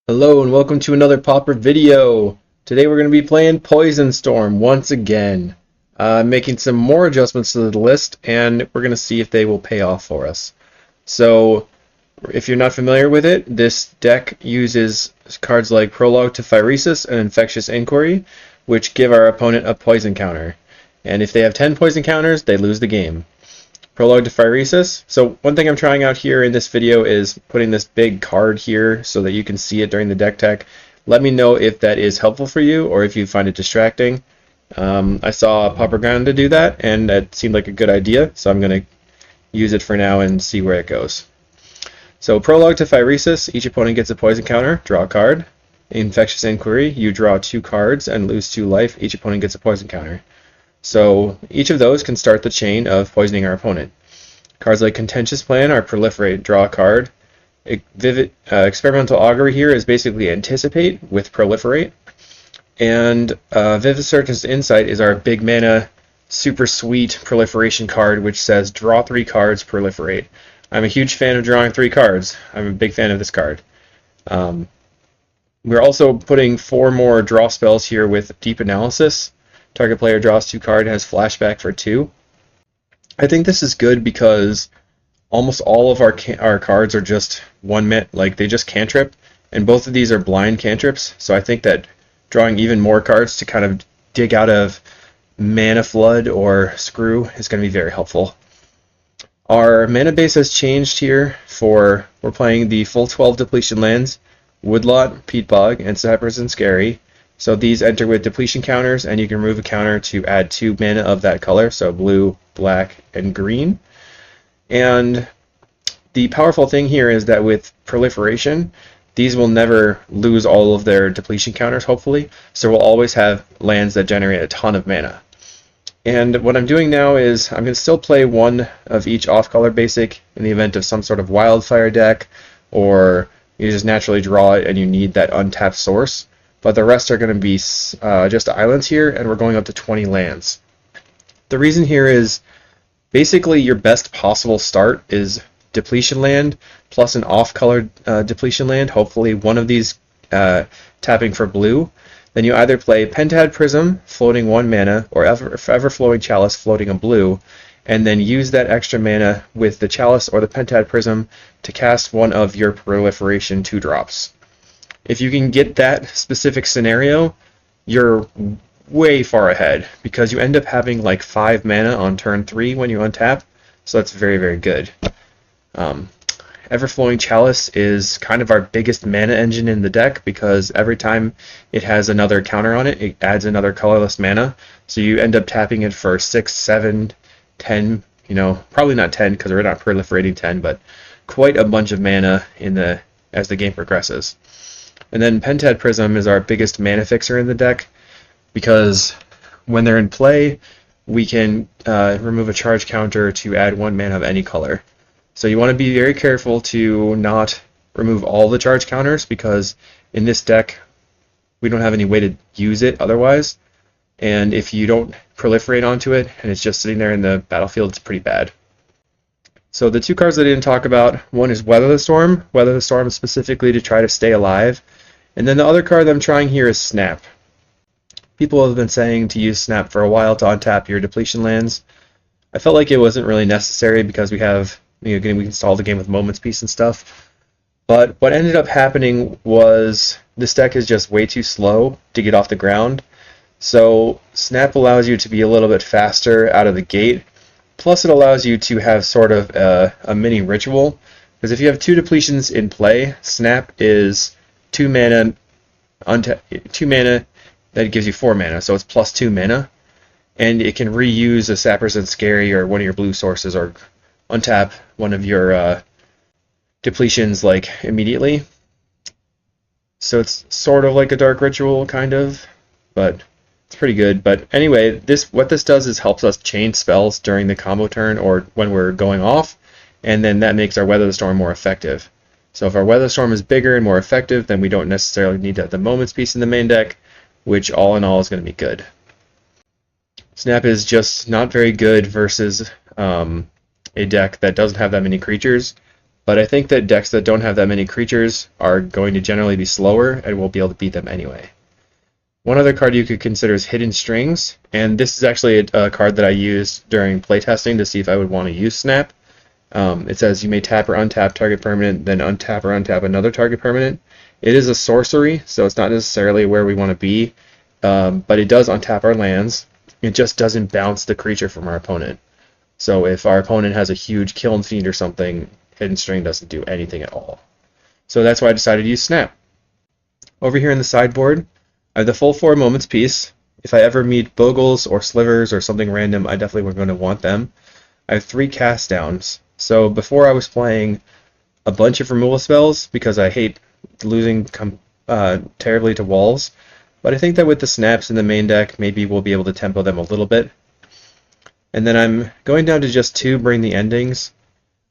Hello and welcome to another Pauper video. Today we're going to be playing Poison Storm once again. Making some more adjustments to the list, and we're going to see if they will pay off for us. So, if you're not familiar with it, this deck uses cards like Prologue to Phyresis and Infectious Inquiry, which give our opponent a poison counter. And if they have 10 poison counters, they lose the game. Prologue to Phyresis. So one thing I'm trying out here in this video is putting this big card here so that you can see it during the deck tech. Let me know if that is helpful for you or if you find it distracting. I saw Propaganda do that and that seemed like a good idea, so I'm going to use it for now and see where it goes. So Prologue to Phyresis, each opponent gets a poison counter, draw a card. Infectious Inquiry, you draw 2 cards and lose 2 life, each opponent gets a poison counter. So each of those can start the chain of poisoning our opponent. Cards like Contentious Plan are Proliferate, draw a card. Experimental Augury here is basically Anticipate with Proliferate. And Vivisector's Insight is our big mana, super sweet proliferation card, which says draw 3 cards, proliferate. I'm a huge fan of drawing 3 cards. I'm a big fan of this card. We're also putting 4 more draw spells here with Deep Analysis. Target player draws 2 cards, has flashback for 2. I think this is good because almost all of our cards are just like they just cantrip, and both of these are blind cantrips. So I think that drawing even more cards to kind of dig out of mana flood or screw is going to be very helpful. Our mana base has changed here. We're playing the full 12 depletion lands: Woodlot, Peat Bog, and Cypress and Scary. So these enter with depletion counters, and you can remove a counter to add 2 mana of that color, so blue, black, and green. And the powerful thing here is that with proliferation, these will never lose all of their depletion counters, hopefully, so we'll always have lands that generate a ton of mana. And what I'm doing now is I'm going to still play 1 of each off-color basic in the event of some sort of wildfire deck, or you just naturally draw it and you need that untapped source. But the rest are going to be just islands here, and we're going up to 20 lands. The reason here is basically your best possible start is depletion land plus an off-color depletion land, hopefully one of these tapping for blue. Then you either play Pentad Prism, floating 1 mana, or Ever-Flowing Chalice, floating a blue, and then use that extra mana with the Chalice or the Pentad Prism to cast one of your proliferation 2-drops. If you can get that specific scenario, you're way far ahead, because you end up having like 5 mana on turn 3 when you untap, so that's very, very good. Ever-Flowing Chalice is kind of our biggest mana engine in the deck, because every time it has another counter on it, it adds another colorless mana, so you end up tapping it for 6, 7, 10, probably not 10 because we're not proliferating 10, but quite a bunch of mana as the game progresses. And then Pentad Prism is our biggest mana fixer in the deck, because when they're in play, we can remove a charge counter to add 1 mana of any color. So you want to be very careful to not remove all the charge counters, because in this deck we don't have any way to use it otherwise. And if you don't proliferate onto it and it's just sitting there in the battlefield, it's pretty bad. So the 2 cards I didn't talk about, one is Weather the Storm. Weather the Storm is specifically to try to stay alive. And then the other card that I'm trying here is Snap. People have been saying to use Snap for a while to untap your depletion lands. I felt like it wasn't really necessary because we can solve the game with Moments Peace and stuff. But what ended up happening was this deck is just way too slow to get off the ground. So Snap allows you to be a little bit faster out of the gate. Plus it allows you to have sort of a mini ritual. Because if you have 2 depletions in play, Snap is 2 mana, 2 mana that gives you 4 mana, so it's plus 2 mana, and it can reuse a Sappers and Scary or one of your blue sources, or untap one of your depletions like immediately. So it's sort of like a dark ritual, kind of, but it's pretty good. But anyway, what this does is helps us chain spells during the combo turn or when we're going off, and then that makes our Weather the Storm more effective. So if our Weather Storm is bigger and more effective, then we don't necessarily need to have the Moments Piece in the main deck, which all in all is going to be good. Snap is just not very good versus a deck that doesn't have that many creatures. But I think that decks that don't have that many creatures are going to generally be slower and we'll be able to beat them anyway. One other card you could consider is Hidden Strings, and this is actually a card that I used during playtesting to see if I would want to use Snap. It says you may tap or untap target permanent, then untap or untap another target permanent. It is a sorcery, so it's not necessarily where we want to be, but it does untap our lands. It just doesn't bounce the creature from our opponent. So if our opponent has a huge Kiln Fiend or something, Hidden String doesn't do anything at all. So that's why I decided to use Snap. Over here in the sideboard, I have the full 4 Moments piece. If I ever meet Bogles or Slivers or something random, I definitely would going to want them. I have 3 Cast Downs. So before I was playing a bunch of removal spells because I hate losing terribly to walls, but I think that with the snaps in the main deck, maybe we'll be able to tempo them a little bit. And then I'm going down to just 2 Bring the Endings.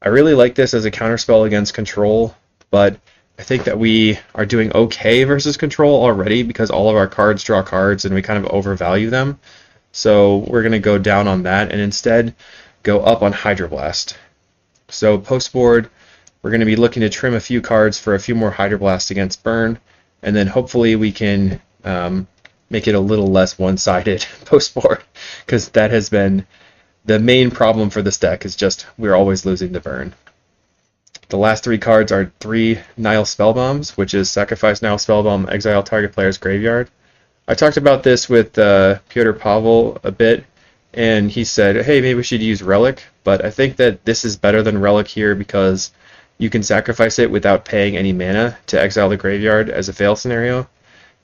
I really like this as a counterspell against control, but I think that we are doing okay versus control already because all of our cards draw cards and we kind of overvalue them. So we're going to go down on that and instead go up on Hydroblast. So post-board, we're going to be looking to trim a few cards for a few more Hydroblasts against burn, and then hopefully we can make it a little less one-sided post-board, because that has been the main problem for this deck, is just we're always losing to burn. The last 3 cards are 3 Nile Spellbombs, which is sacrifice Nile Spellbomb, exile target player's graveyard. I talked about this with Piotr Pavel a bit, and he said, hey, maybe we should use Relic, but I think that this is better than Relic here because you can sacrifice it without paying any mana to exile the graveyard as a fail scenario,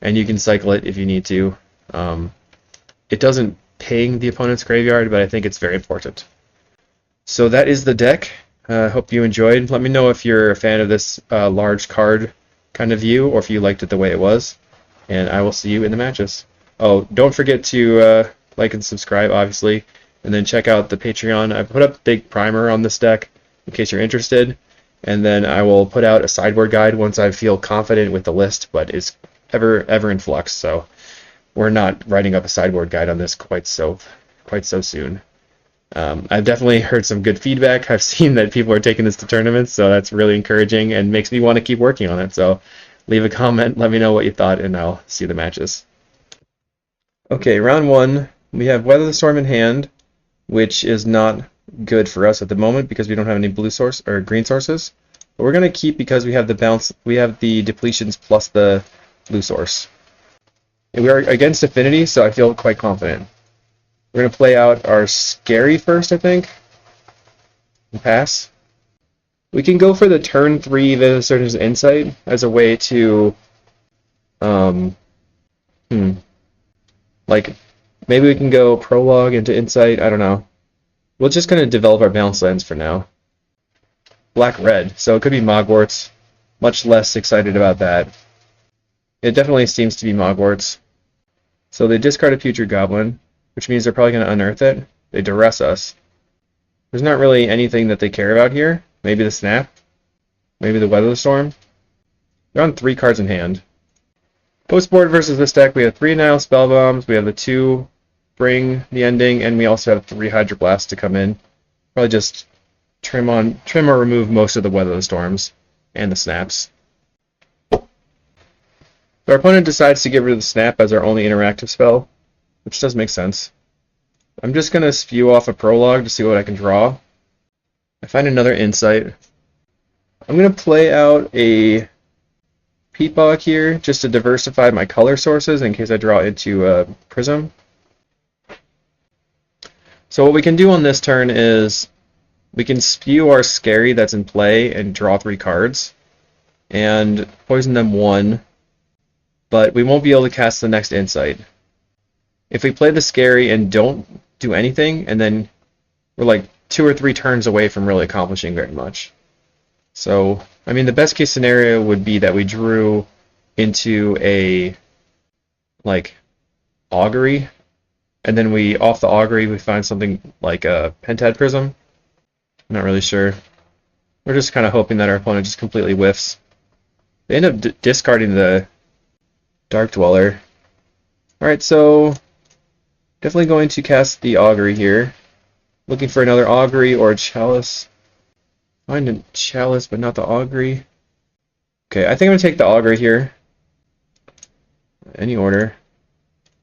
and you can cycle it if you need to. It doesn't ping the opponent's graveyard, but I think it's very important. So that is the deck. I hope you enjoyed. Let me know if you're a fan of this large card kind of view, or if you liked it the way it was, and I will see you in the matches. Oh, don't forget to like and subscribe, obviously, and then check out the Patreon. I put up a big primer on this deck in case you're interested, and then I will put out a sideboard guide once I feel confident with the list, but it's ever in flux, so we're not writing up a sideboard guide on this quite so soon. I've definitely heard some good feedback. I've seen that people are taking this to tournaments, so that's really encouraging and makes me want to keep working on it. So leave a comment, let me know what you thought, and I'll see the matches. Okay, round 1. We have Weather the Storm in hand, which is not good for us at the moment because we don't have any blue source or green sources. But we're going to keep because we have the bounce, we have the depletions plus the blue source. And we are against Affinity, so I feel quite confident. We're going to play out our Scary first, I think. And pass. We can go for the turn 3 Visitor's Insight as a way to like, maybe we can go Prologue into Insight, I don't know. We're just going to develop our balance lands for now. Black-red, so it could be Moggwarts. Much less excited about that. It definitely seems to be Moggwarts. So they discard a Putrid Goblin, which means they're probably going to unearth it. They duress us. There's not really anything that they care about here. Maybe the Snap. Maybe the Weather the Storm. They're on 3 cards in hand. Postboard versus this deck, we have 3 Nile Spellbombs, we have the 2 Bring the Ending, and we also have 3 Hydroblasts to come in. Probably just trim or remove most of the Weather the Storms and the Snaps. So our opponent decides to get rid of the Snap as our only interactive spell, which does make sense. I'm just going to spew off a Prologue to see what I can draw. I find another Insight. I'm going to play out a Peatbog here just to diversify my color sources in case I draw into a Prism. So what we can do on this turn is we can spew our Scary that's in play and draw 3 cards and poison them 1, but we won't be able to cast the next Insight. If we play the Scary and don't do anything, and then we're like 2 or 3 turns away from really accomplishing very much. So, I mean, the best case scenario would be that we drew into a, like, Augury, and then off the Augury, we find something like a Pentad Prism. I'm not really sure. We're just kind of hoping that our opponent just completely whiffs. They end up discarding the Dark Dweller. Alright, so definitely going to cast the Augury here. Looking for another Augury or a Chalice. Find a Chalice, but not the Augury. Okay, I think I'm gonna take the Augury here. Any order.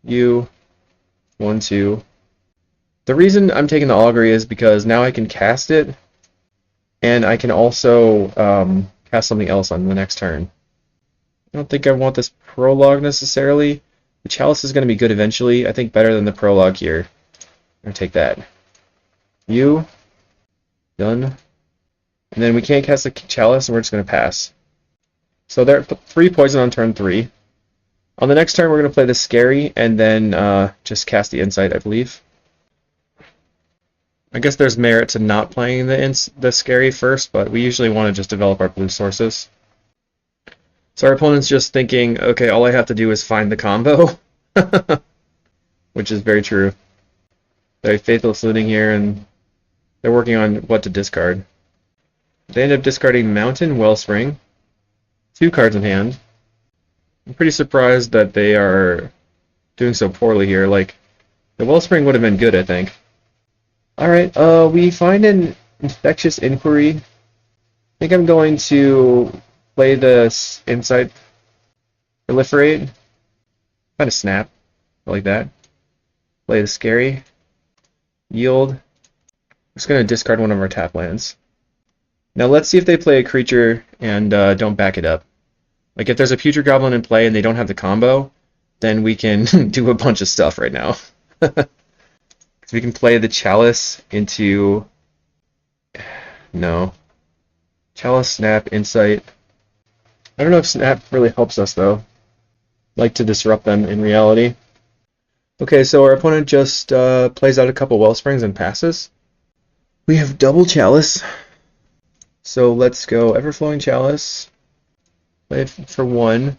You, 1, 2. The reason I'm taking the Augury is because now I can cast it, and I can also cast something else on the next turn. I don't think I want this Prologue necessarily. The Chalice is going to be good eventually. I think better than the Prologue here. I'm going to take that. You. Done. And then we can't cast the Chalice, and we're just going to pass. So there are 3 poison on turn 3. On the next turn, we're going to play the Scary, and then just cast the Insight, I believe. I guess there's merit to not playing the Scary first, but we usually want to just develop our blue sources. So our opponent's just thinking, okay, all I have to do is find the combo, which is very true. They're Faithless Looting here, and they're working on what to discard. They end up discarding Mountain Wellspring, 2 cards in hand. I'm pretty surprised that they are doing so poorly here. Like, the Wellspring would have been good, I think. Alright, we find an Infectious Inquiry. I think I'm going to play the Insight, Proliferate, kind of Snap, like that. Play the Scary, Yield. I'm just going to discard one of our tap lands. Now let's see if they play a creature and don't back it up. Like if there's a Putrid Goblin in play and they don't have the combo, then we can do a bunch of stuff right now. We can play the Chalice into... No. Chalice, Snap, Insight. I don't know if Snap really helps us, though. Like to disrupt them in reality. Okay, so our opponent just plays out a couple Wellsprings and passes. We have double Chalice. So let's go Everflowing Chalice. Play it for 1.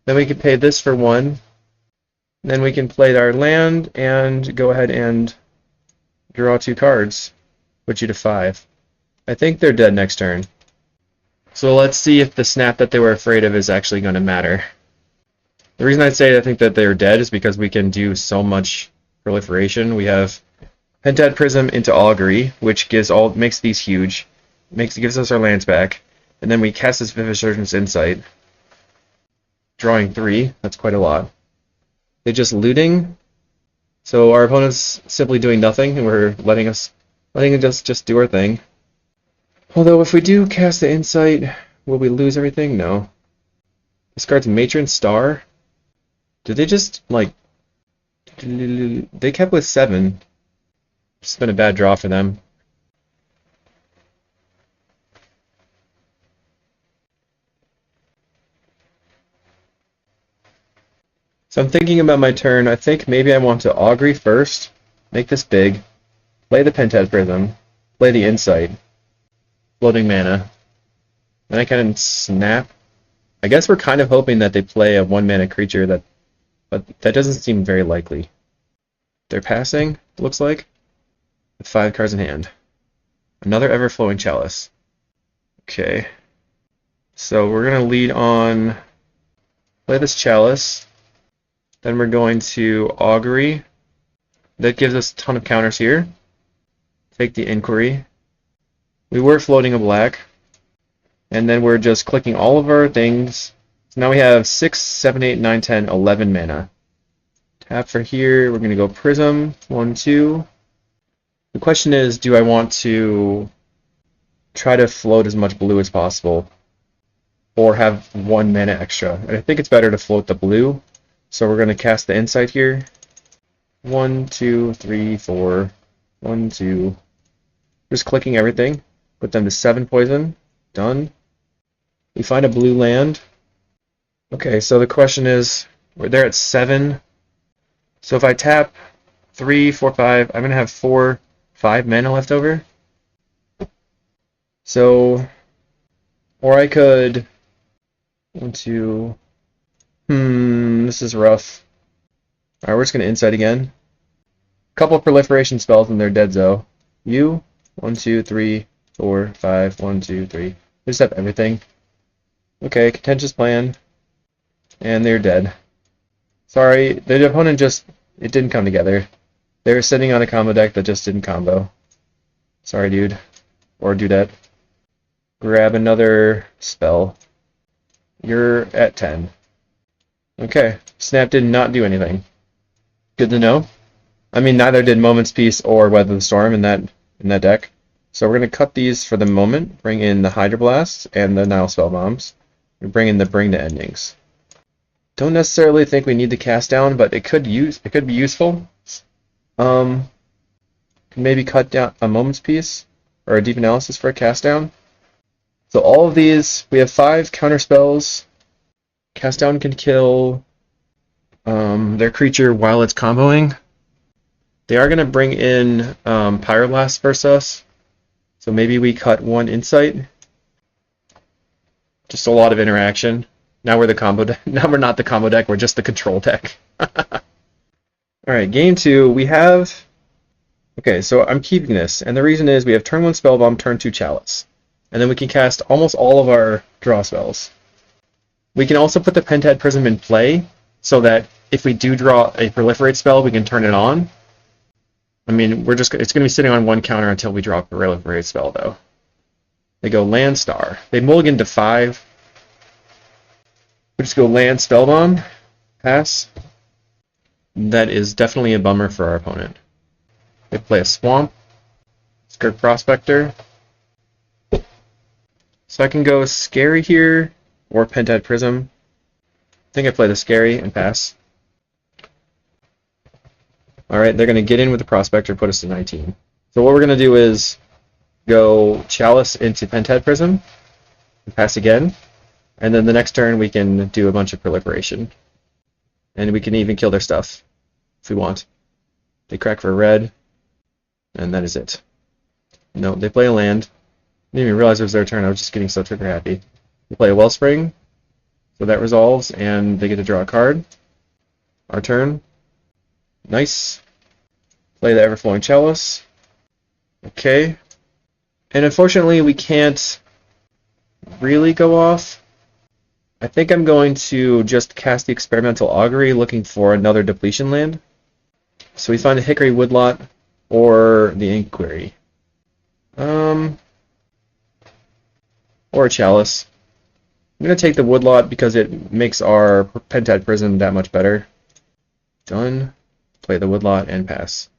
Then we can pay this for 1. Then we can play our land and go ahead and draw 2 cards. Put you to 5. I think they're dead next turn. So let's see if the snap that they were afraid of is actually going to matter. The reason I'd say I think that they're dead is because we can do so much proliferation. We have Pentad Prism into Augury, which makes these huge. Gives us our lands back. And then we cast this Vivid Surgeon's Insight. Drawing 3. That's quite a lot. They're just looting. So our opponent's simply doing nothing, and we're letting us just do our thing. Although if we do cast the Insight, will we lose everything? No. Discards Matron Star. Did they just, like... They kept with 7. It's been a bad draw for them. So I'm thinking about my turn. I think maybe I want to Augury first, make this big, play the Pentad Prism, play the Insight, floating mana. Then I can snap. I guess we're kind of hoping that they play a 1-mana creature, but that doesn't seem very likely. They're passing, looks like, with 5 cards in hand. Another Everflowing Chalice. Okay. So we're going to lead on, play this Chalice. Then we're going to Augury. That gives us a ton of counters here. Take the Inquiry. We were floating a black. And then we're just clicking all of our things. So now we have 6, 7, 8, 9, 10, 11 mana. Tap for here. We're going to go Prism. 1, 2. The question is, do I want to try to float as much blue as possible? Or have 1 mana extra? And I think it's better to float the blue. So we're going to cast the Insight here. 1, 2, 3, 4. 1, 2. Just clicking everything. Put them to 7 poison. Done. We find a blue land. Okay, so the question is, we're there at 7. So if I tap 3, 4, 5, I'm going to have 4, 5 mana left over. So, or I could... 1, 2... this is rough. Alright, we're just going to Insight again. Couple proliferation spells and they're dead, though. You, 1, 2, 3, 4, 5, 1, 2, 3. They just have everything. Okay, contentious plan. And they're dead. Sorry, the opponent it didn't come together. They were sitting on a combo deck that just didn't combo. Sorry, dude. Or dudette. grab another spell. You're at 10. Okay, Snap did not do anything. Good to know. I mean, neither did Moment's Peace or Weather the Storm in that deck. So we're going to cut these for the moment, bring in the Hydroblasts and the Nile Spell Bombs. We bring in the Bring to Endings. Don't necessarily think we need the cast down, but it could be useful. Maybe cut down a Moment's Peace or a Deep Analysis for a cast down. So all of these, we have 5 counter spells. Cast down can kill their creature while it's comboing. They are going to bring in Pyroblast versus us. So maybe we cut 1 Insight. Just a lot of interaction. Now we're the combo deck. Now we're not the combo deck, we're just the control deck. Alright, game 2, we have... Okay, so I'm keeping this, and the reason is we have turn 1 Spellbomb, turn 2 Chalice. And then we can cast almost all of our draw spells. We can also put the Pentad Prism in play, so that if we do draw a Proliferate spell, we can turn it on. I mean, it's going to be sitting on 1 counter until we draw a Proliferate spell, though. They go Land Star. They mulligan to 5. We just go Land Spellbomb, pass. That is definitely a bummer for our opponent. They play a Swamp, Skirk Prospector. So I can go Scary here, or Pentad Prism. I think I play the Scary and pass. Alright, they're going to get in with the Prospector, put us to 19. So what we're going to do is go Chalice into Pentad Prism, and pass again. And then the next turn we can do a bunch of Proliferation. And we can even kill their stuff, if we want. They crack for red, and that is it. No, they play a land. I didn't even realize it was their turn, I was just getting so trigger happy. They play a Wellspring, so that resolves, and they get to draw a card. Our turn. Nice. Play the Everflowing Chalice. Okay. And unfortunately we can't really go off. I think I'm going to just cast the Experimental Augury looking for another depletion land. So we find a Hickory Woodlot or the Inquiry. Or a Chalice. I'm going to take the Woodlot because it makes our Pentad Prism that much better. Done. Play the Woodlot and pass.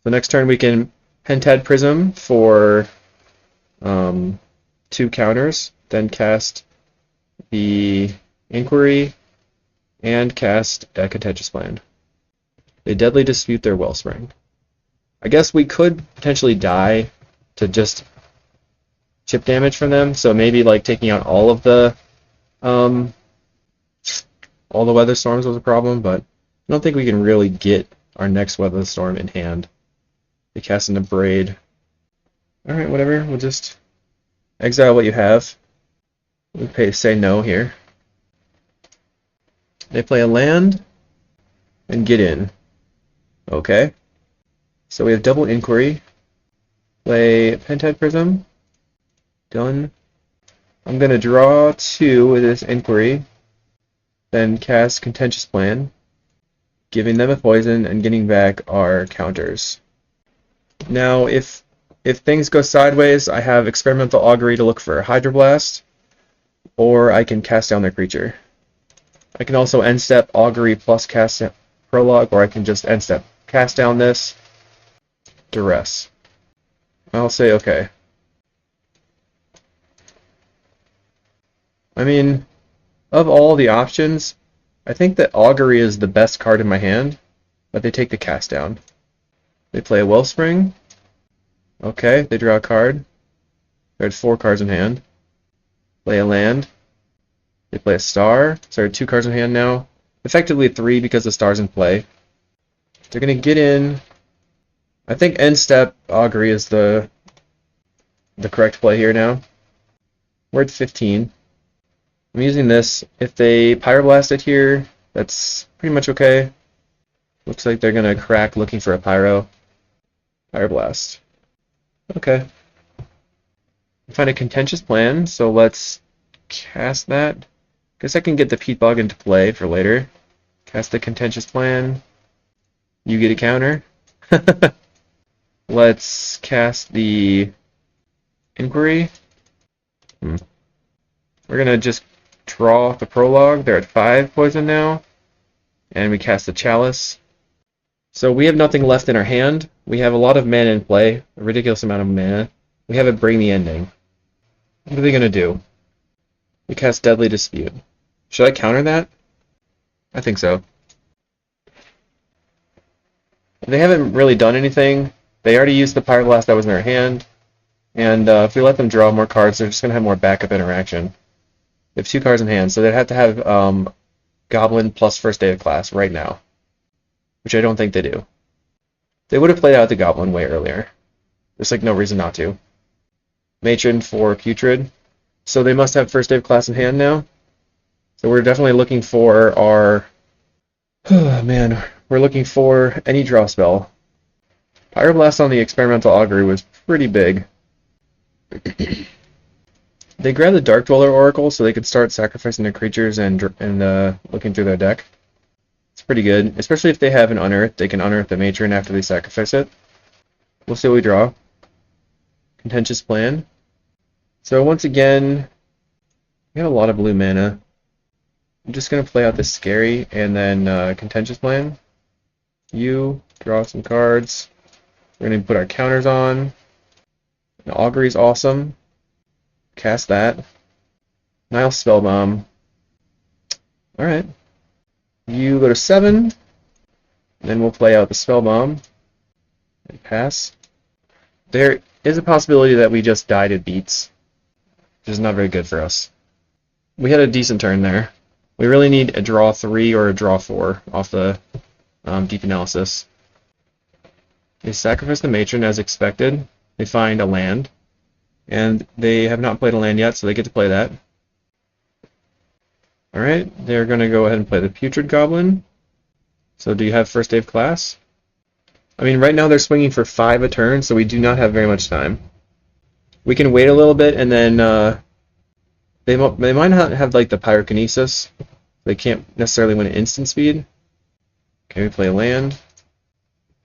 So next turn we can Pentad Prism for 2 counters, then cast the Inquiry and cast a Contentious Land. They Deadly Dispute their Wellspring. I guess we could potentially die to just chip damage from them, so maybe like taking out all the Weather Storms was a problem, but I don't think we can really get our next Weather Storm in hand. They cast into Braid. Alright, whatever, we'll just exile what you have. We say no here. They play a land and get in. Okay. So we have double Inquiry. Play Pentad Prism. Done. I'm going to draw 2 with this Inquiry. Then cast Contentious Plan, giving them a poison and getting back our counters. Now, if things go sideways, I have Experimental Augury to look for a Hydroblast, or I can cast down their creature. I can also end step Augury plus cast Prologue, or I can just end step cast down this, Duress. I'll say okay. I mean, of all the options, I think that Augury is the best card in my hand, but they take the cast down. They play a Wellspring. Okay, they draw a card. They had 4 cards in hand. Play a land. They play a star. So they have 2 cards in hand now. Effectively 3 because the star's in play. They're going to get in. I think end step Augury is the correct play here now. We're at 15. I'm using this. If they Pyroblast it here, that's pretty much okay. Looks like they're going to crack looking for a Pyroblast. Okay. Find a Contentious Plan, so let's cast that. Guess I can get the Peat Bog into play for later. Cast the Contentious Plan. You get a counter. Let's cast the Inquiry. We're gonna just draw the prologue. They're at 5 poison now, and we cast the chalice. So we have nothing left in our hand. We have a lot of mana in play, a ridiculous amount of mana. We have it bring the ending. What are they gonna do? We cast Deadly Dispute. Should I counter that? I think so. They haven't really done anything. They already used the Pyroblast that was in their hand. And if we let them draw more cards, they're just going to have more backup interaction. They have 2 cards in hand, so they'd have to have Goblin plus First Day of Class right now. Which I don't think they do. They would have played out the Goblin way earlier. There's like no reason not to. Matron for Putrid. So they must have First Day of Class in hand now. So we're definitely looking for our... Oh, man, we're looking for any draw spell. Pyroblast on the Experimental Augury was pretty big. They grabbed the Dark Dweller Oracle so they could start sacrificing their creatures and looking through their deck. It's pretty good, especially if they have an Unearth. They can Unearth the Matron after they sacrifice it. We'll see what we draw. Contentious Plan. So once again, we have a lot of blue mana. I'm just going to play out this Scary and then Contentious Plan. You draw some cards. We're going to put our counters on. The Augury's awesome. Cast that. Nile Spellbomb. Alright. You go to 7. And then we'll play out the Spellbomb. And pass. There is a possibility that we just die to beats, which is not very good for us. We had a decent turn there. We really need a draw 3 or a draw 4 off the Deep Analysis. They sacrifice the Matron as expected. They find a land. And they have not played a land yet, so they get to play that. Alright, they're going to go ahead and play the Putrid Goblin. So do you have First Day of Class? I mean, right now they're swinging for 5 a turn, so we do not have very much time. We can wait a little bit, and then they might not have like the Pyrokinesis. They can't necessarily win at instant speed. Okay, we play land.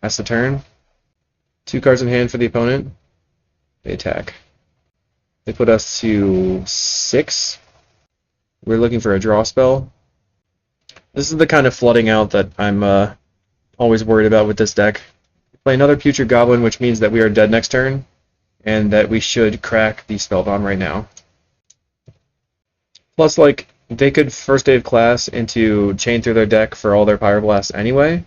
Pass the turn. 2 cards in hand for the opponent. They attack. They put us to 6. We're looking for a draw spell. This is the kind of flooding out that I'm always worried about with this deck. Play another Putrid Goblin, which means that we are dead next turn, and that we should crack the Spellbomb right now. Plus, like, they could First Day of Class into chain through their deck for all their Pyroblasts anyway.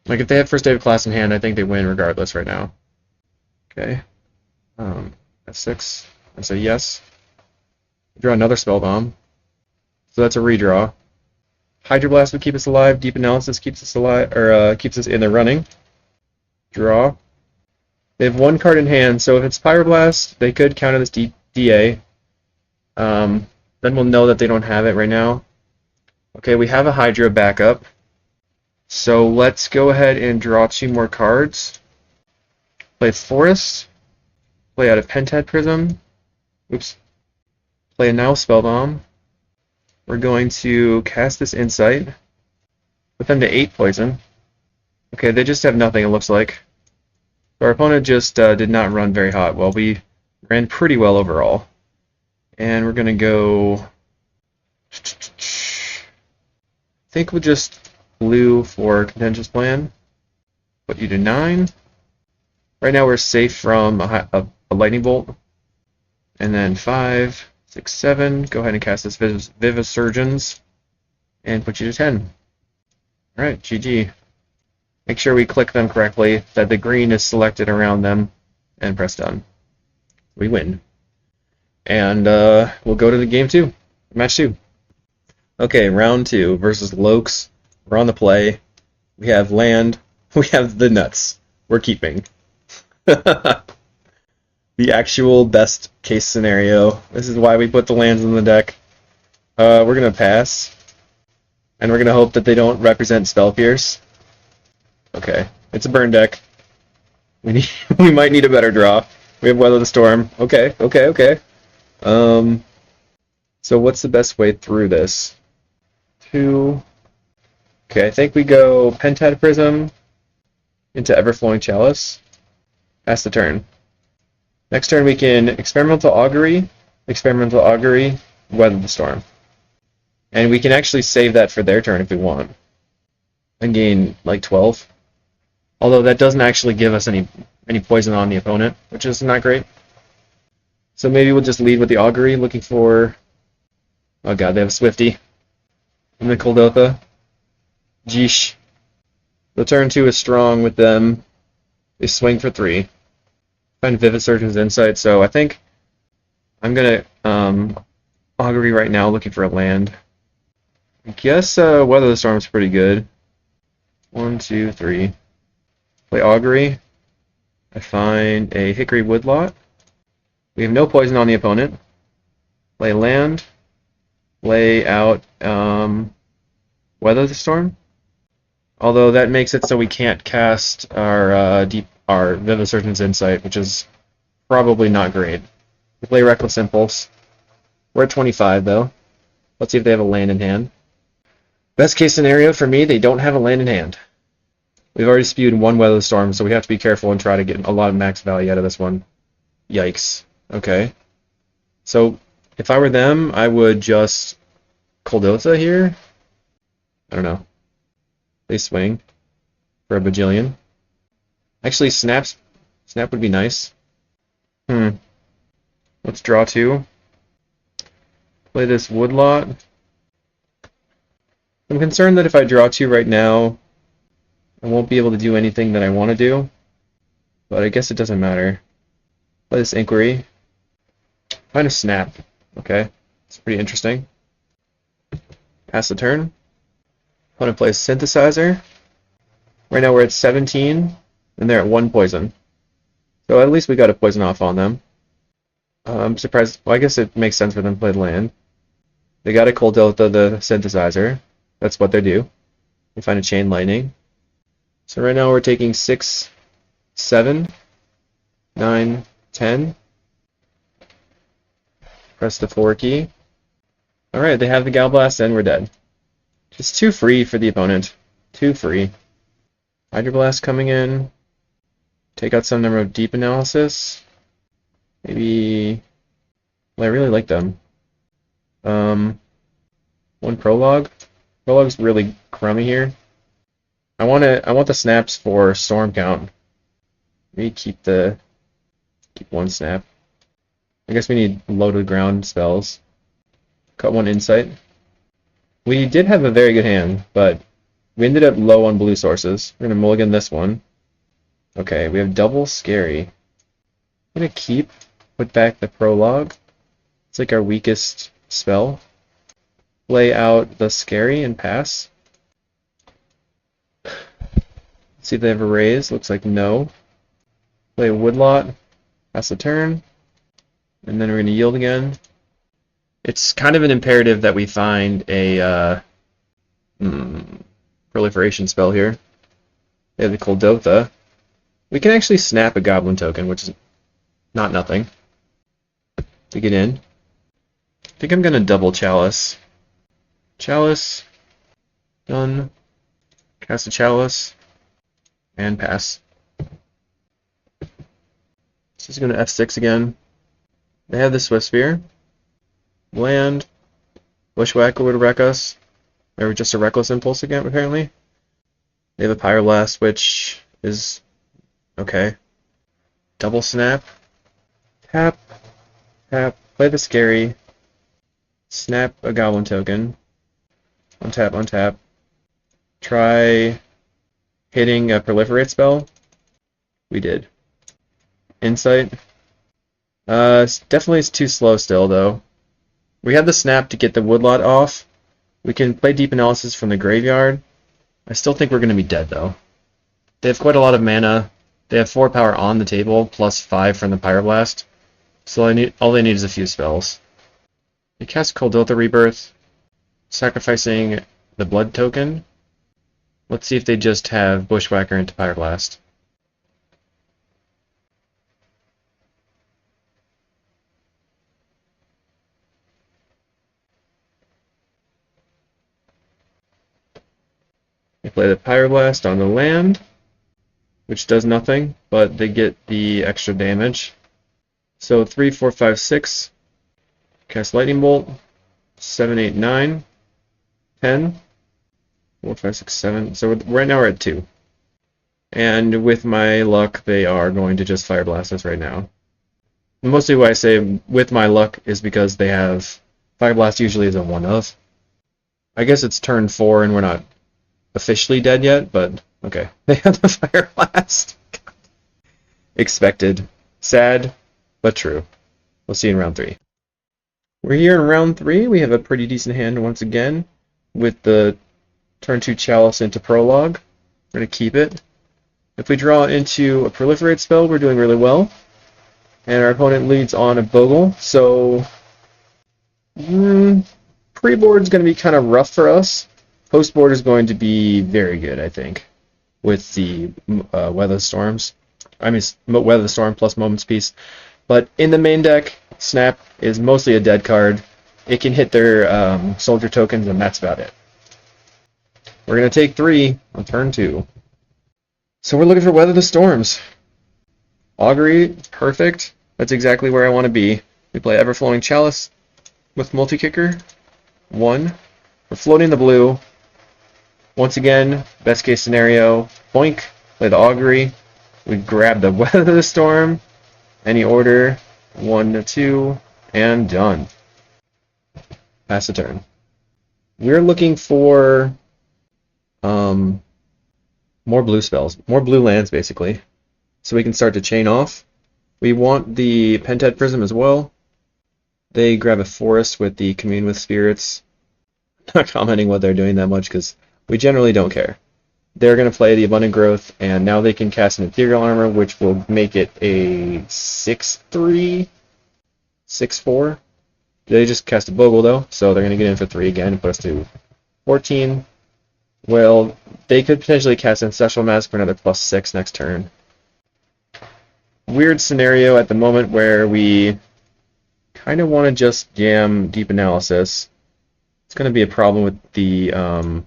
Like, if they have First Day of Class in hand, I think they win regardless right now. Okay. F6. I say yes. Draw another Spellbomb. So that's a redraw. Hydroblast would keep us alive. Deep Analysis keeps us alive, or keeps us in the running. Draw. They have 1 card in hand, so if it's Pyroblast, they could counter this DA. Then we'll know that they don't have it right now. Okay, we have a Hydra backup. So let's go ahead and draw 2 more cards. Play Forest. Play out a Pentad Prism. Oops. Play a Nile Spellbomb. We're going to cast this Insight. Put them to 8 poison. Okay, they just have nothing, it looks like. So our opponent just did not run very hot. Well, we ran pretty well overall. And we're going to go... I think we'll just blue for Contentious Plan. Put you to 9. Right now we're safe from a Lightning Bolt. And then 5, 6, 7. Go ahead and cast this Vivisurgence. And put you to 10. Alright, GG. Make sure we click them correctly, that the green is selected around them, and press done. We win. And we'll go to the game 2. Match 2. Okay, round 2 versus Lokes. We're on the play. We have land. We have the nuts. We're keeping. The actual best case scenario. This is why we put the lands in the deck. We're going to pass. And we're going to hope that they don't represent Spell Pierce. Okay, it's a burn deck. We might need a better draw. We have Weather the Storm. Okay. So what's the best way through this? Okay, I think we go Pentad Prism into Everflowing Chalice. Pass the turn. Next turn we can Experimental Augury Experimental Augury, Weather the Storm. And we can actually save that for their turn if we want. And gain like 12. Although that doesn't actually give us any poison on the opponent, which is not great. So maybe we'll just lead with the Augury, looking for... Oh god, they have a Swifty. And the Coldotha. Jeesh. The turn 2 is strong with them. They swing for 3. Find Vivid Surgeon's Insight, so I think I'm gonna Augury right now, looking for a land. I guess Weather the Storm's pretty good. 1, 2, 3. Play Augury. I find a Hickory Woodlot. We have no poison on the opponent. Play land. Lay out Weather the Storm. Although that makes it so we can't cast our Vivid Surgeon's Insight, which is probably not great. We play Reckless Impulse. We're at 25 though. Let's see if they have a land in hand. Best case scenario for me, they don't have a land in hand. We've already spewed one Weather the Storm, so we have to be careful and try to get a lot of max value out of this one. Yikes. Okay. So if I were them, I would just Coldotha here. I don't know. They swing for a bajillion. Actually, Snap would be nice. Let's draw 2. Play this Woodlot. I'm concerned that if I draw 2 right now, I won't be able to do anything that I want to do. But I guess it doesn't matter. Play this Inquiry. Find a Snap. Okay, it's pretty interesting. Pass the turn. Opponent plays Synthesizer. Right now we're at 17, and they're at 1 poison. So at least we got a poison off on them. I'm surprised. Well, I guess it makes sense for them to play land. They got a Coldotha, the Synthesizer. That's what they do. They find a Chain Lightning. So right now we're taking 6, 7, 9, 10. Press the 4 key. Alright, they have the Galblast and we're dead. Just too free for the opponent. Too free. Hydroblast coming in. Take out some number of Deep Analysis. Maybe... Well, I really like them. 1 Prologue. Prologue's really crummy here. I want the snaps for Storm count. Maybe keep 1 snap. I guess we need loaded ground spells. Cut 1 Insight. We did have a very good hand, but we ended up low on blue sources. We're gonna mulligan this one. Okay, we have double Scary. I'm gonna put back the Prologue. It's like our weakest spell. Play out the Scary and pass. See if they have a raise. Looks like no. Play a Woodlot. Pass the turn. And then we're going to yield again. It's kind of an imperative that we find a proliferation spell here. They have the Coldotha. We can actually snap a Goblin token, which is not nothing, to get in. I think I'm going to double Chalice. Chalice. Done. Cast a Chalice. And pass. This is going to F6 again. They have the Swift Sphere. Land. Bushwhacker would wreck us. Or just a Reckless Impulse again, apparently. They have a Pyroblast, which is okay. Double Snap. Tap. Tap. Play the Scary. Snap a Goblin token. Untap, untap. Try hitting a Proliferate spell. We did. Insight. Definitely is too slow still, though. We have the snap to get the Woodlot off. We can play Deep Analysis from the graveyard. I still think we're going to be dead, though. They have quite a lot of mana. They have 4 power on the table, plus 5 from the Pyroblast. So all they need is a few spells. They cast Coldotha Rebirth, sacrificing the Blood token. Let's see if they just have Bushwhacker into Pyroblast. They play the Pyroblast on the land, which does nothing, but they get the extra damage. So 3, 4, 5, 6. Cast Lightning Bolt. 7, 8, 9, 10, 4, 5, 6, 7. So right now we're at 2. And with my luck, they are going to just Fire Blast us right now. Mostly why I say with my luck is because they have Fire Blast usually is a 1-of. I guess it's turn 4 and we're not officially dead yet, but okay. They have the Fire Blast. Expected. Sad, but true. We'll see you in round 3. We're here in round 3. We have a pretty decent hand once again with the turn 2 Chalice into Prologue. We're going to keep it. If we draw into a Proliferate spell, we're doing really well. And our opponent leads on a Bogle, so pre-board is going to be kind of rough for us. Post-board is going to be very good, I think, with the Weather Storms. I mean, Weather Storm plus Moments Peace. But in the main deck, Snap is mostly a dead card. It can hit their soldier tokens, and that's about it. We're going to take 3 on turn 2. So we're looking for Weather the Storms. Augury, perfect. That's exactly where I want to be. We play Everflowing Chalice with Multi-Kicker. 1. We're floating the blue. Once again, best case scenario, boink, play the Augury. We grab the Weather the Storm. Any order, 1 to 2, and done. Pass the turn. We're looking for more blue spells, more blue lands basically, so we can start to chain off. We want the Pentad Prism as well. They grab a forest with the Commune with Spirits. Not commenting what they're doing that much because we generally don't care. They're going to play the Abundant Growth, and now they can cast an Ethereal Armor, which will make it a 6-3, 6-4. They just cast a Bogle, though, so they're going to get in for 3 again and put us to 14. Well, they could potentially cast Ancestral Mask for another +6 next turn. Weird scenario at the moment where we kind of want to just jam Deep Analysis. It's going to be a problem with the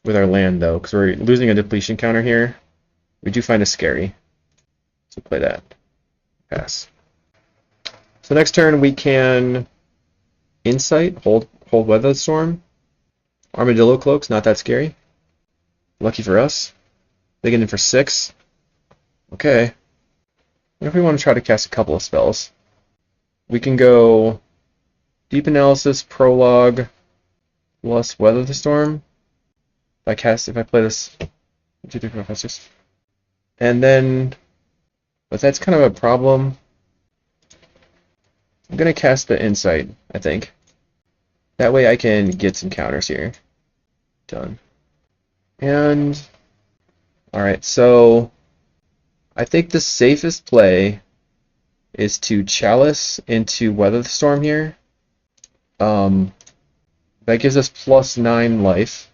with our land, though, because we're losing a depletion counter here. We do find it scary. So play that. Pass. So next turn we can Insight, hold Weather Storm. Armadillo Cloak's not that scary. Lucky for us. They get in for 6. Okay. What if we want to try to cast a couple of spells? We can go Deep Analysis, Prologue, plus Weather the Storm. If I play this 1, 2, 3, 4, 5, 6. And then, but that's kind of a problem. I'm going to cast the Insight, I think. That way I can get some counters here. Done. And, alright, so I think the safest play is to Chalice into Weather the Storm here. That gives us +9 life.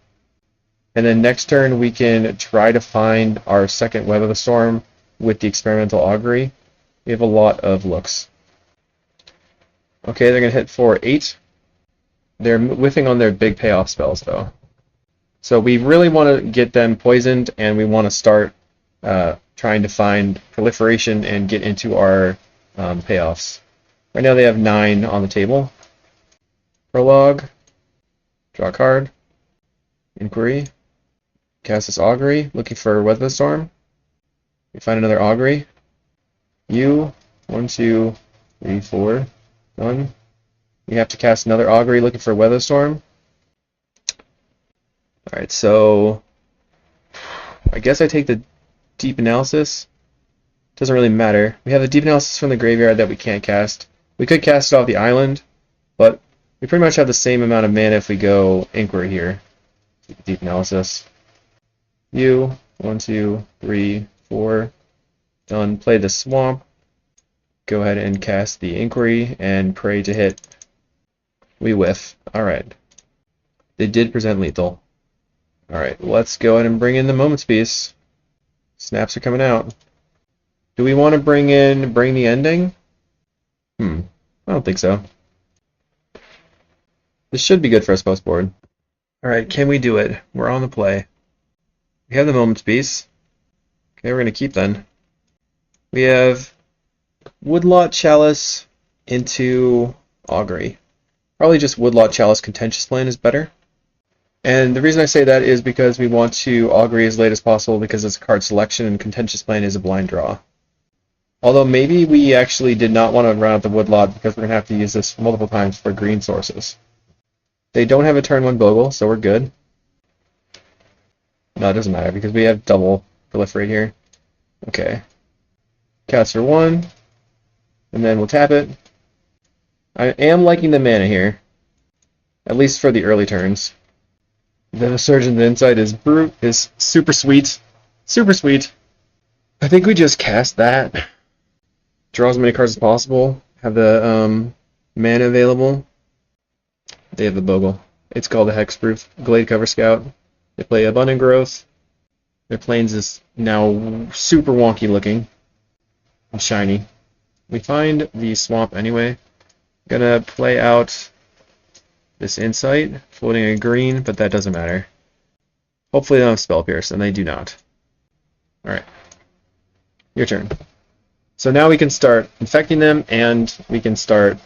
And then next turn we can try to find our second Weather the Storm with the Experimental Augury. We have a lot of looks. Okay, they're going to hit for 8. They're whiffing on their big payoff spells, though. So we really want to get them poisoned, and we want to start trying to find Proliferation and get into our payoffs. Right now they have 9 on the table. Prologue. Draw a card. Inquiry. Cast this Augury, looking for Weather the Storm. We find another Augury. 1, 2, 3, 4. Done. We have to cast another Augury looking for Weather Storm. Alright, so I guess I take the Deep Analysis. Doesn't really matter. We have the Deep Analysis from the graveyard that we can't cast. We could cast it off the island, but we pretty much have the same amount of mana if we go Inquiry here. Deep Analysis. 1, 2, 3, 4. Done. Play the Swamp. Go ahead and cast the Inquiry and pray to hit. We whiff. Alright. They did present lethal. Alright, let's go ahead and bring in the Moments Piece. Snaps are coming out. Do we want to bring the Ending? I don't think so. This should be good for us post board. Alright, can we do it? We're on the play. We have the Moments Piece. Okay, we're going to keep then. We have Woodlot Chalice into Augury. Probably just Woodlot Chalice Contentious Plan is better. And the reason I say that is because we want to Augury as late as possible because it's a card selection and Contentious Plan is a blind draw. Although maybe we actually did not want to run out the Woodlot because we're going to have to use this multiple times for green sources. They don't have a turn 1 Bogle, so we're good. No, it doesn't matter because we have double proliferate here. Okay. Cast for 1, and then we'll tap it. I am liking the mana here, at least for the early turns. The Surgeon's Insight is super sweet. Super sweet. I think we just cast that. Draw as many cards as possible. Have the mana available. They have the Bogle. It's called a Hexproof Glade Cover Scout. They play Abundant Growth. Their planes is now super wonky looking and shiny. We find the swamp anyway. Gonna play out this Insight, floating a green, but that doesn't matter. Hopefully they don't have Spell Pierce, and they do not. Alright. Your turn. So now we can start infecting them, and we can start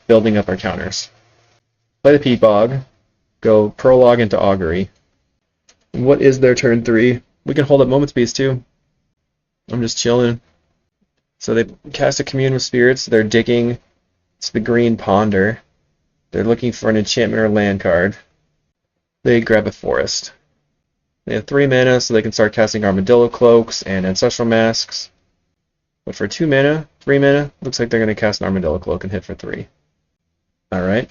building up our counters. Play the Peat Bog, go Prologue into Augury. And what is their turn 3? We can hold up Moment's Peace too. I'm just chilling. So they cast a Commune with Spirits, they're digging to the green Ponder. They're looking for an enchantment or land card. They grab a Forest. They have 3 mana, so they can start casting Armadillo Cloaks and Ancestral Masks. But for 2 mana, 3 mana, looks like they're going to cast an Armadillo Cloak and hit for 3. Alright.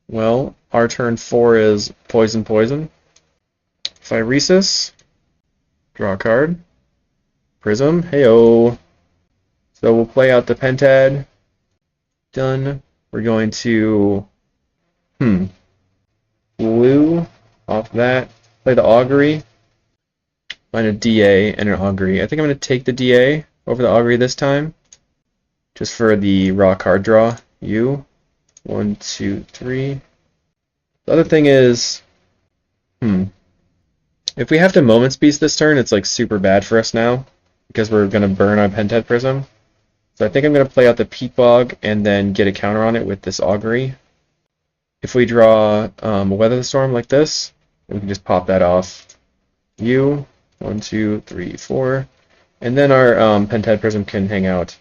Well, our turn 4 is Poison, Poison. Phyresis. Draw a card. Prism. Heyo. So we'll play out the Pentad. Done. We're going to blue off that. Play the Augury. Find a DA and an Augury. I think I'm going to take the DA over the Augury this time. Just for the raw card draw. 1, 2, 3. The other thing is, if we have to Moment's Peace this turn, it's like super bad for us now because we're going to burn our Pentad Prism. So I think I'm going to play out the Peat Bog and then get a counter on it with this Augury. If we draw Weather the Storm like this, we can just pop that off. 1, 2, 3, 4. And then our Pentad Prism can hang out.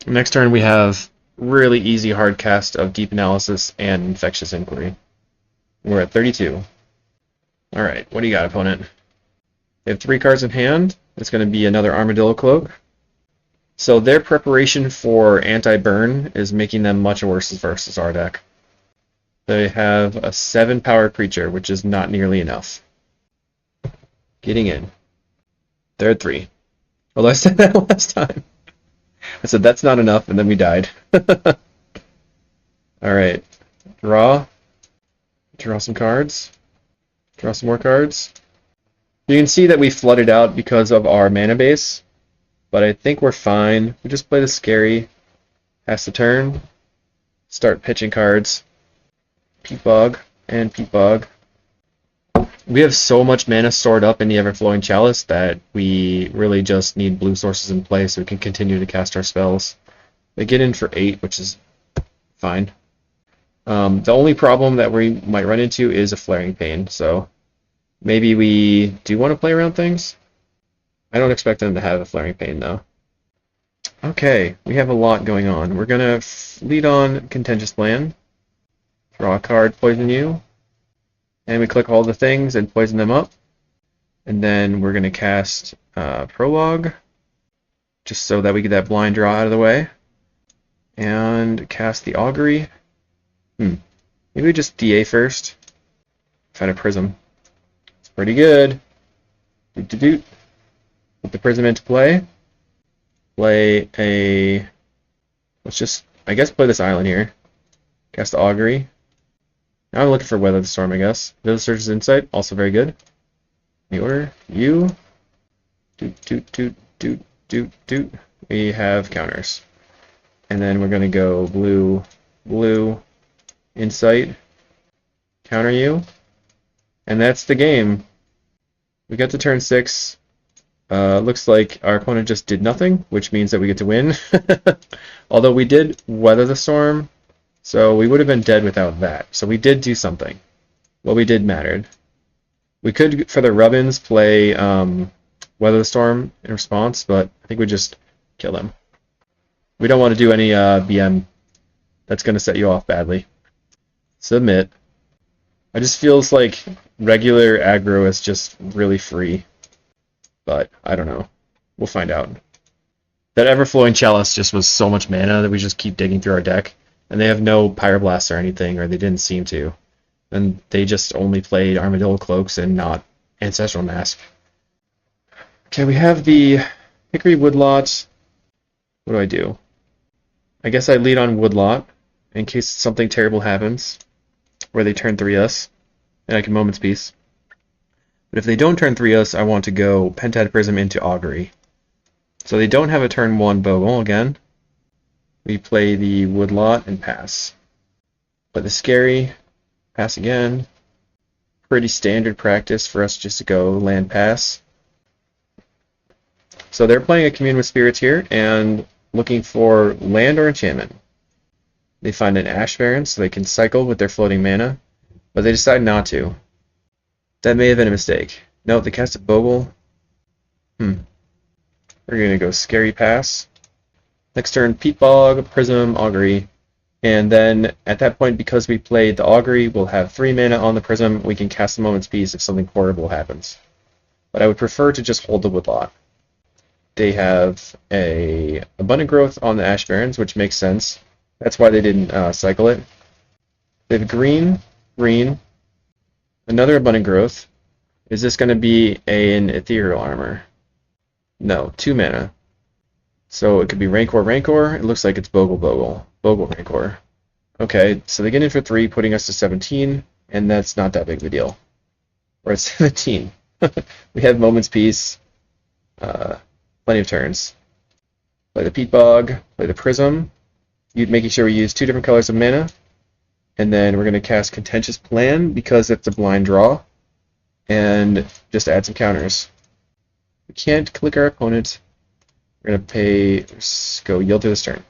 Next turn we have really easy hard cast of Deep Analysis and Infectious Inquiry. We're at 32. Alright, what do you got, opponent? They have 3 cards in hand. It's going to be another Armadillo Cloak. So their preparation for anti-burn is making them much worse versus our deck. They have a 7 power creature, which is not nearly enough. Getting in. They're at 3. Although I said that last time. I said that's not enough, and then we died. Alright. Draw. Draw some cards. Draw some more cards. You can see that we flooded out because of our mana base. But I think we're fine. We just play the Scary. Pass the turn. Start pitching cards. Peat Bog and Peat Bog. We have so much mana stored up in the Everflowing Chalice that we really just need blue sources in play so we can continue to cast our spells. They get in for 8, which is fine. The only problem that we might run into is a Flaring Pain, so maybe we do want to play around things. I don't expect them to have a Flaring Pain, though. Okay, we have a lot going on. We're going to lead on Contentious Plan. Draw a card, poison you. And we click all the things and poison them up. And then we're going to cast Prologue, just so that we get that blind draw out of the way. And cast the Augury. Maybe we just DA first. Find a Prism. It's pretty good. Doot-doot-doot. Put the Prism into play. Play a... Let's just, I guess, play this island here. Cast the Augury. Now I'm looking for Weather the Storm, I guess. Village Surge's Insight, also very good. The order, you. Doot, doot, doot, doot, doot, doot. We have counters. And then we're going to go blue, blue, Insight, counter you. And that's the game. We got to turn 6. Looks like our opponent just did nothing, which means that we get to win. Although we did weather the storm, so we would have been dead without that. So we did do something. What we did mattered. We could, for the rub-ins, play weather the storm in response, but I think we just kill them. We don't want to do any BM. That's going to set you off badly. Submit. It just feels like regular aggro is just really free. But I don't know. We'll find out. That Everflowing Chalice just was so much mana that we just keep digging through our deck. And they have no Pyroblast or anything, or they didn't seem to. And they just only played Armadillo Cloaks and not Ancestral Mask. Okay, we have the Hickory Woodlot. What do I do? I guess I lead on Woodlot in case something terrible happens, where they turn 3 us, and I can Moment's Peace. But if they don't turn 3 us, I want to go Pentad Prism into Augury. So they don't have a turn 1 Bogle again. We play the Woodlot and pass. Play the Scary, pass again. Pretty standard practice for us just to go land pass. So they're playing a Commune with Spirits here and looking for land or enchantment. They find an Ash Baron so they can cycle with their floating mana, but they decide not to. That may have been a mistake. No, they cast a Bogle. We're going to go Scary Pass. Next turn, Peat Bog, Prism, Augury. And then at that point, because we played the Augury, we'll have 3 mana on the Prism. We can cast the Moment's Peace if something horrible happens. But I would prefer to just hold the Woodlot. They have a Abundant Growth on the Ash Barrens, which makes sense. That's why they didn't cycle it. They have green, another Abundant Growth. Is this going to be an Ethereal Armor? No, 2 mana. So it could be Rancor. It looks like it's Bogle, Rancor. Okay, so they get in for 3, putting us to 17, and that's not that big of a deal. We're at 17. We have Moment's Peace. Plenty of turns. Play the Peat Bog, play the Prism. Making sure we use 2 different colors of mana. And then we're going to cast Contentious Plan because it's a blind draw. And just add some counters. We can't click our opponent. We're going to go yield to this turn.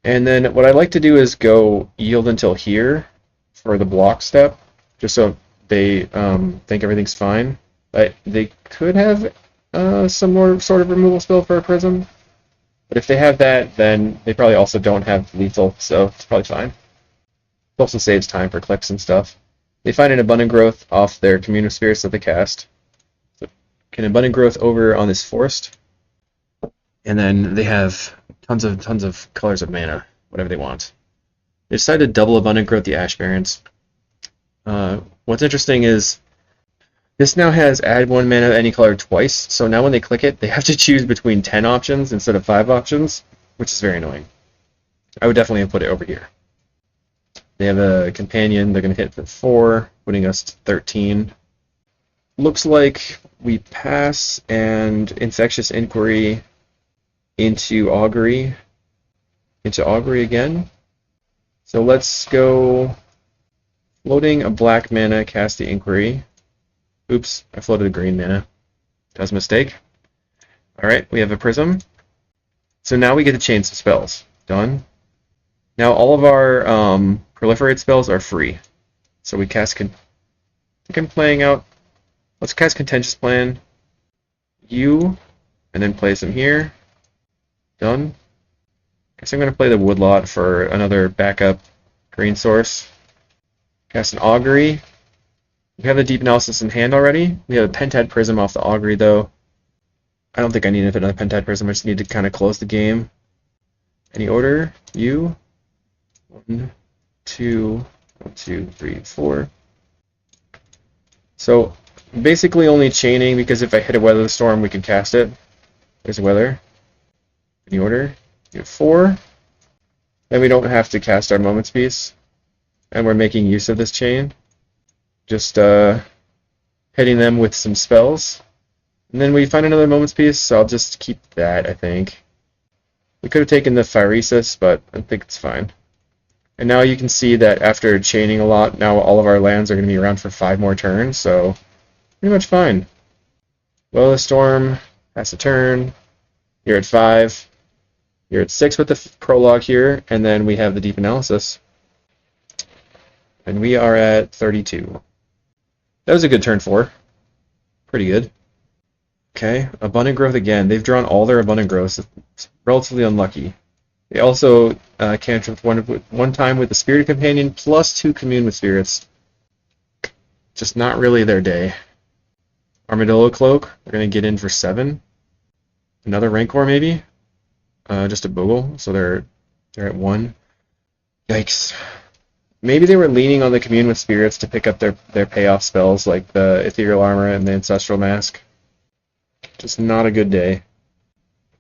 And then what I like to do is go yield until here for the block step, just so they think everything's fine. But they could have some more sort of removal spell for a Prism. But if they have that, then they probably also don't have lethal, so it's probably fine. It also saves time for clicks and stuff. They find an Abundant Growth off their Commune of Spirits that they cast. So can Abundant Growth over on this Forest. And then they have tons of colors of mana, whatever they want. They decided to double Abundant Growth the Ash Barrens. What's interesting is this now has add 1 mana of any color twice, so now when they click it, they have to choose between 10 options instead of 5 options, which is very annoying. I would definitely have put it over here. They have a companion, they're going to hit for 4, putting us to 13. Looks like we pass and Infectious Inquiry into Augury again. So let's go floating a black mana, cast the Inquiry. Oops, I floated a green mana. That was a mistake. Alright, we have a Prism. So now we get to chain some spells. Done. Now all of our proliferate spells are free. So we cast... I think I'm playing out... Let's cast Contentious Plan. And then place them here. Done. Guess I'm going to play the Woodlot for another backup green source. Cast an Augury. We have the Deep Analysis in hand already. We have a Pentad Prism off the Augury, though. I don't think I need another Pentad Prism. I just need to kind of close the game. Any order? 1, 2, 1, 2, 3, 4. So basically only chaining because if I hit a Weather the Storm, we can cast it. There's a Weather. Any order? You have 4. Then we don't have to cast our Moment's Peace. And we're making use of this chain. Just hitting them with some spells. And then we find another Moment's Peace, so I'll just keep that, I think. We could have taken the Phyresis, but I think it's fine. And now you can see that after chaining a lot, now all of our lands are going to be around for 5 more turns, so pretty much fine. Well, the Storm, Pass the turn. You're at 5. You're at 6 with the prologue here, and then we have the deep analysis. And we are at 32. That was a good turn 4. Pretty good. Okay, Abundant Growth again. They've drawn all their Abundant Growths. It's relatively unlucky. They also cantrip one time with the Spirit Companion, plus 2 Commune with Spirits. Just not really their day. Armadillo Cloak, they're going to get in for 7. Another Rancor maybe? Just a Bogle, so they're at 1. Yikes. Maybe they were leaning on the Commune with Spirits to pick up their payoff spells, like the Ethereal Armor and the Ancestral Mask. Just not a good day.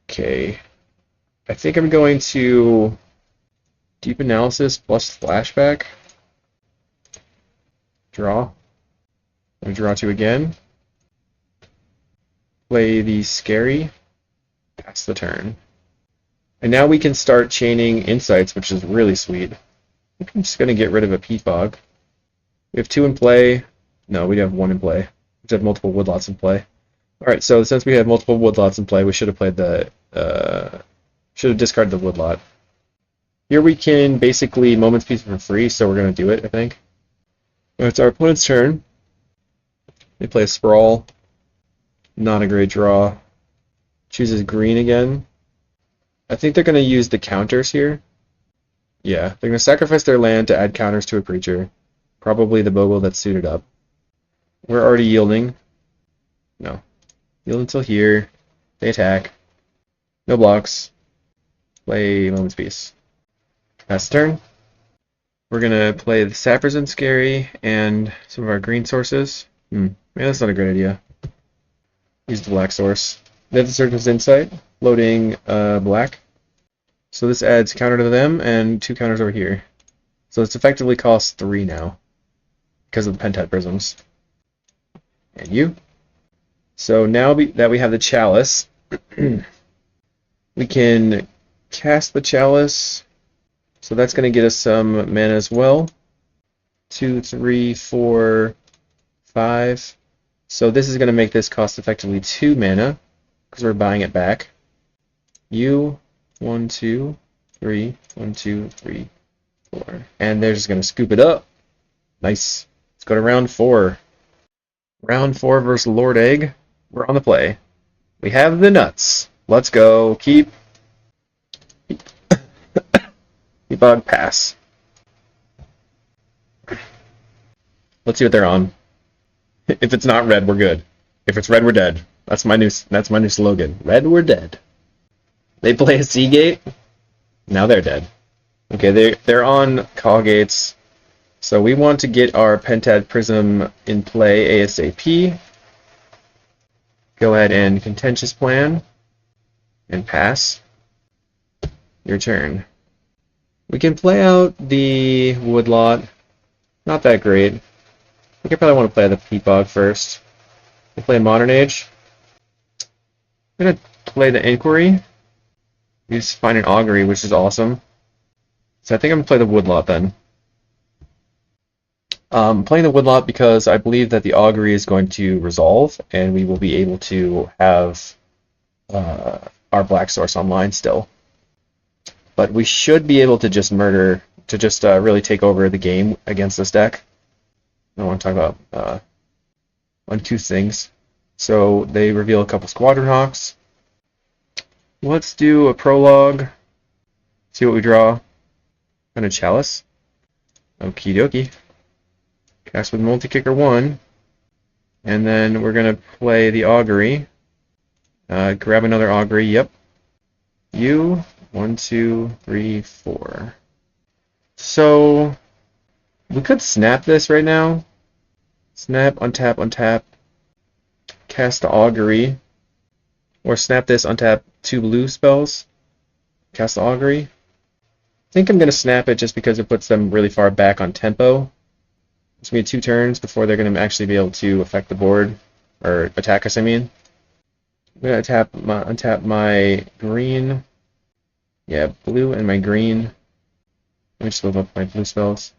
Okay. I think I'm going to Deep Analysis plus Flashback. Draw. I'm going to draw 2 again. Play the Scary. Pass the turn. And now we can start chaining Insights, which is really sweet. I think I'm just going to get rid of a Peatbog. We have 2 in play. No, we have 1 in play. We have multiple Woodlots in play. Alright, so since we have multiple Woodlots in play, we should have played the... should have discarded the Woodlot. Here we can basically Moment's Peace for free, so we're going to do it, I think. It's our opponent's turn. They play a Sprawl. Not a great draw. Chooses green again. I think they're going to use the counters here. Yeah, they're going to sacrifice their land to add counters to a creature. Probably the Bogle that's suited up. We're already yielding. No. Yield until here. They attack. No blocks. Play Moment's Peace. Pass the turn. We're going to play the Sapphire's Scary and some of our green sources. Maybe that's not a great idea. Use the black source. Then the Surgeon's Insight, loading black. So this adds counter to them and 2 counters over here. So it's effectively cost 3 now because of the Pentad Prisms. And you. So now that we have the Chalice, we can cast the Chalice. So that's going to get us some mana as well. 2, 3, 4, 5. So this is going to make this cost effectively 2 mana, because we're buying it back. You, 1, 2, 3, 1, 2, 3, 4. And they're just going to scoop it up. Nice. Let's go to round 4. Round 4 versus Lord Egg. We're on the play. We have the nuts. Let's go. Keep Bog pass. Let's see what they're on. If it's not red, we're good. If it's red, we're dead. That's my new slogan. Red, we're dead. They play a CawGate. Now they're dead. Okay, they're on CawGates. So we want to get our Pentad Prism in play ASAP. Go ahead and Contentious Plan and pass. Your turn. We can play out the Woodlot. Not that great. I think I probably want to play the Peatbog first. We'll play Modern Age. I'm going to play the Inquiry. You just find an Augury, which is awesome. So I think I'm going to play the Woodlot then. Playing the Woodlot because I believe that the Augury is going to resolve, and we will be able to have our black source online still. But we should be able to just really take over the game against this deck. I want to talk about uncouth things. So they reveal a couple Squadron Hawks. Let's do a prologue. See what we draw. And a Chalice. Okie dokie. Cast with Multi-Kicker 1. And then we're going to play the Augury. Grab another Augury, yep. You, 1, 2, 3, 4. So, we could snap this right now. Snap, untap. Cast the Augury. Or snap this, untap 2 blue spells. Cast the Augury. I think I'm going to snap it just because it puts them really far back on tempo. It's going to be 2 turns before they're going to actually be able to affect the board. Or attack us, I mean. I'm going to untap my green. Yeah, blue and my green. Let me just load up my blue spells.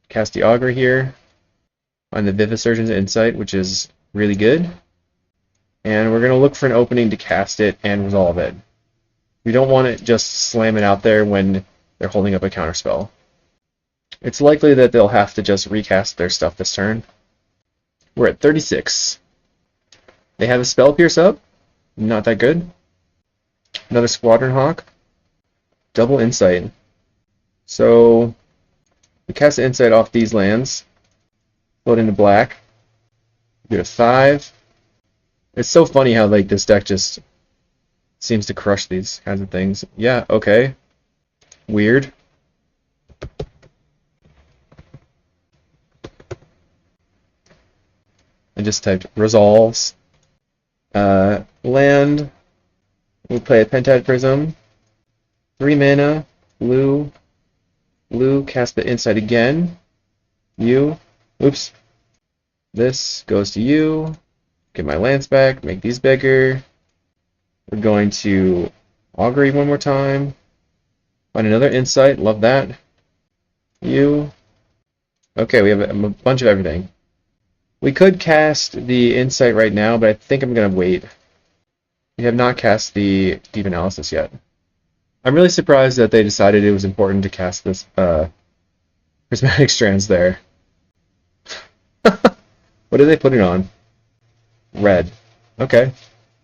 Cast the Augury here. On the Vivisurgeon's Insight, which is really good. And we're going to look for an opening to cast it and resolve it. We don't want it just slam it out there when they're holding up a counterspell. It's likely that they'll have to just recast their stuff this turn. We're at 36. They have a Spell Pierce up. Not that good. Another Squadron Hawk. Double Insight. So we cast the Insight off these lands. Float into black. Get a 5. It's so funny how like this deck just seems to crush these kinds of things. Yeah, okay. Weird. I just typed resolves. Land. We'll play a Pentad Prism. 3 mana. Blue. Blue. Cast the Insight again. You. Oops. This goes to you. Get my lands back. Make these bigger. We're going to Augury one more time. Find another Insight. Love that. You. Okay, we have a bunch of everything. We could cast the Insight right now, but I think I'm going to wait. We have not cast the Deep Analysis yet. I'm really surprised that they decided it was important to cast this Prismatic Strands there. What did they put it on? Red. Okay.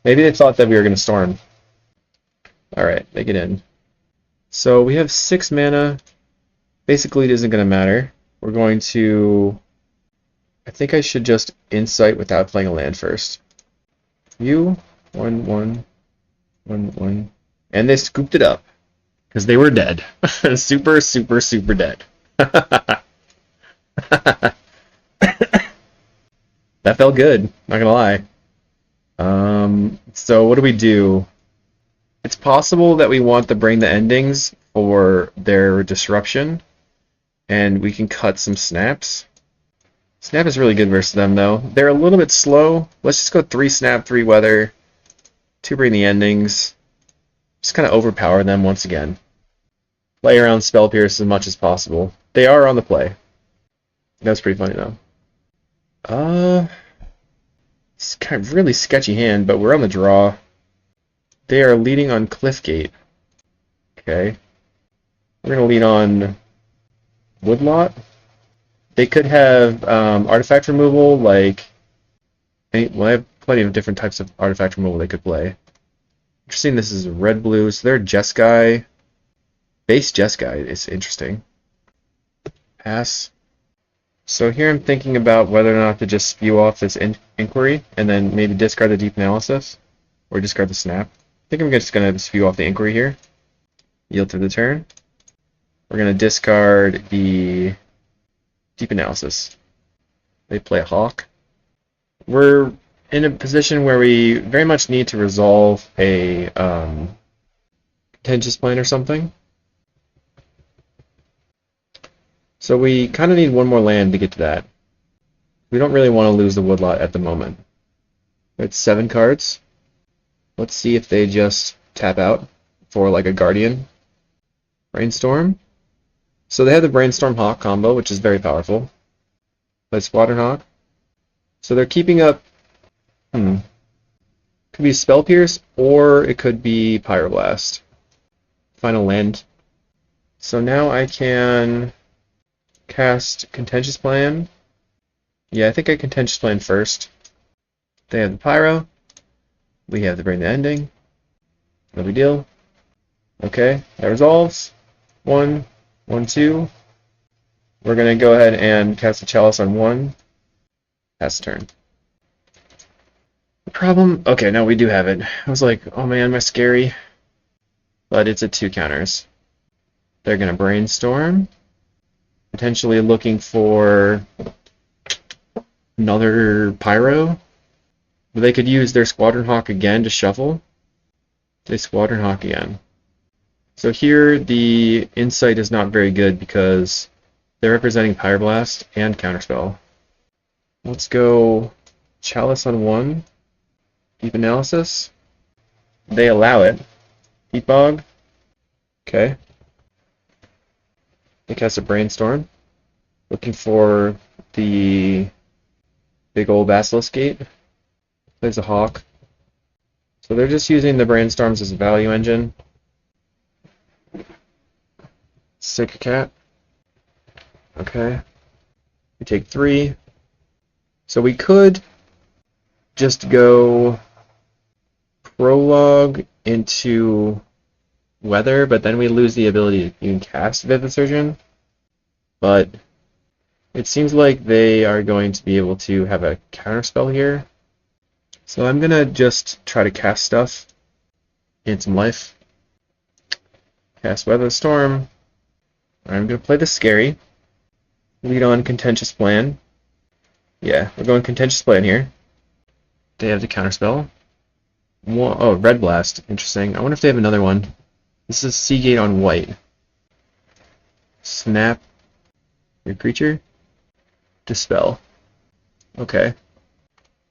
Maybe they thought that we were going to Storm. Alright, they get in. So we have 6 mana. Basically, it isn't going to matter. We're going to... I think I should just Insight without playing a land first. You, 1, 1, 1, 1. And they scooped it up. Because they were dead. Super, super, super dead. That felt good, not gonna lie. So what do? It's possible that we want to bring the endings for their disruption, and we can cut some snaps. Snap is really good versus them, though. They're a little bit slow. Let's just go 3 snap, 3 weather, 2 bring the endings. Just kind of overpower them once again. Play around Spell Pierce as much as possible. They are on the play. That's pretty funny, though. It's kind of really sketchy hand, but we're on the draw. They are leading on Cliffgate. Okay. We're going to lead on Woodlot. They could have artifact removal, like... Well, I have plenty of different types of artifact removal they could play. Interesting, this is red-blue, so they're Jeskai. Base Jeskai is interesting. Pass. So here I'm thinking about whether or not to just spew off this inquiry, and then maybe discard the Deep Analysis, or discard the Snap. I think I'm just going to spew off the inquiry here. Yield to the turn. We're going to discard the Deep Analysis. They play a Hawk. We're in a position where we very much need to resolve a contentious plan or something. So we kind of need one more land to get to that. We don't really want to lose the Woodlot at the moment. It's 7 cards. Let's see if they just tap out for like a Guardian. Brainstorm. So they have the Brainstorm Hawk combo, which is very powerful. Play Squadron Hawk. So they're keeping up... Could be Spell Pierce, or it could be Pyroblast. Final land. So now I can cast Contentious Plan. Yeah, I think I Contentious Plan first. They have the Pyro. We have to bring the ending. No big deal. Okay, that resolves. 1, 1, 2. We're going to go ahead and cast the Chalice on 1. Pass the turn. The problem... Okay, no, we do have it. I was like, oh man, am I scary? But it's at 2 counters. They're going to Brainstorm. Potentially looking for another Pyro. They could use their Squadron Hawk again to shuffle. They Squadron Hawk again. So here the Insight is not very good because they're representing Pyroblast and Counterspell. Let's go Chalice on 1. Deep Analysis. They allow it. Heat Bog. Okay. They cast a Brainstorm. Looking for the big old Basilisk Gate. Plays a Hawk. So they're just using the brainstorms as a value engine. Sick cat. Okay. We take 3. So we could just go prologue into weather, but then we lose the ability to even cast Vivid Surgeon. But it seems like they are going to be able to have a counterspell here. So I'm gonna just try to cast stuff. Gain some life. Cast Weather the Storm. I'm gonna play the Scary. Lead on Contentious Plan. Yeah, we're going Contentious Plan here. They have the counterspell. Oh, Red Blast. Interesting. I wonder if they have another one. This is CawGate on white. Snap your creature. Dispel. Okay.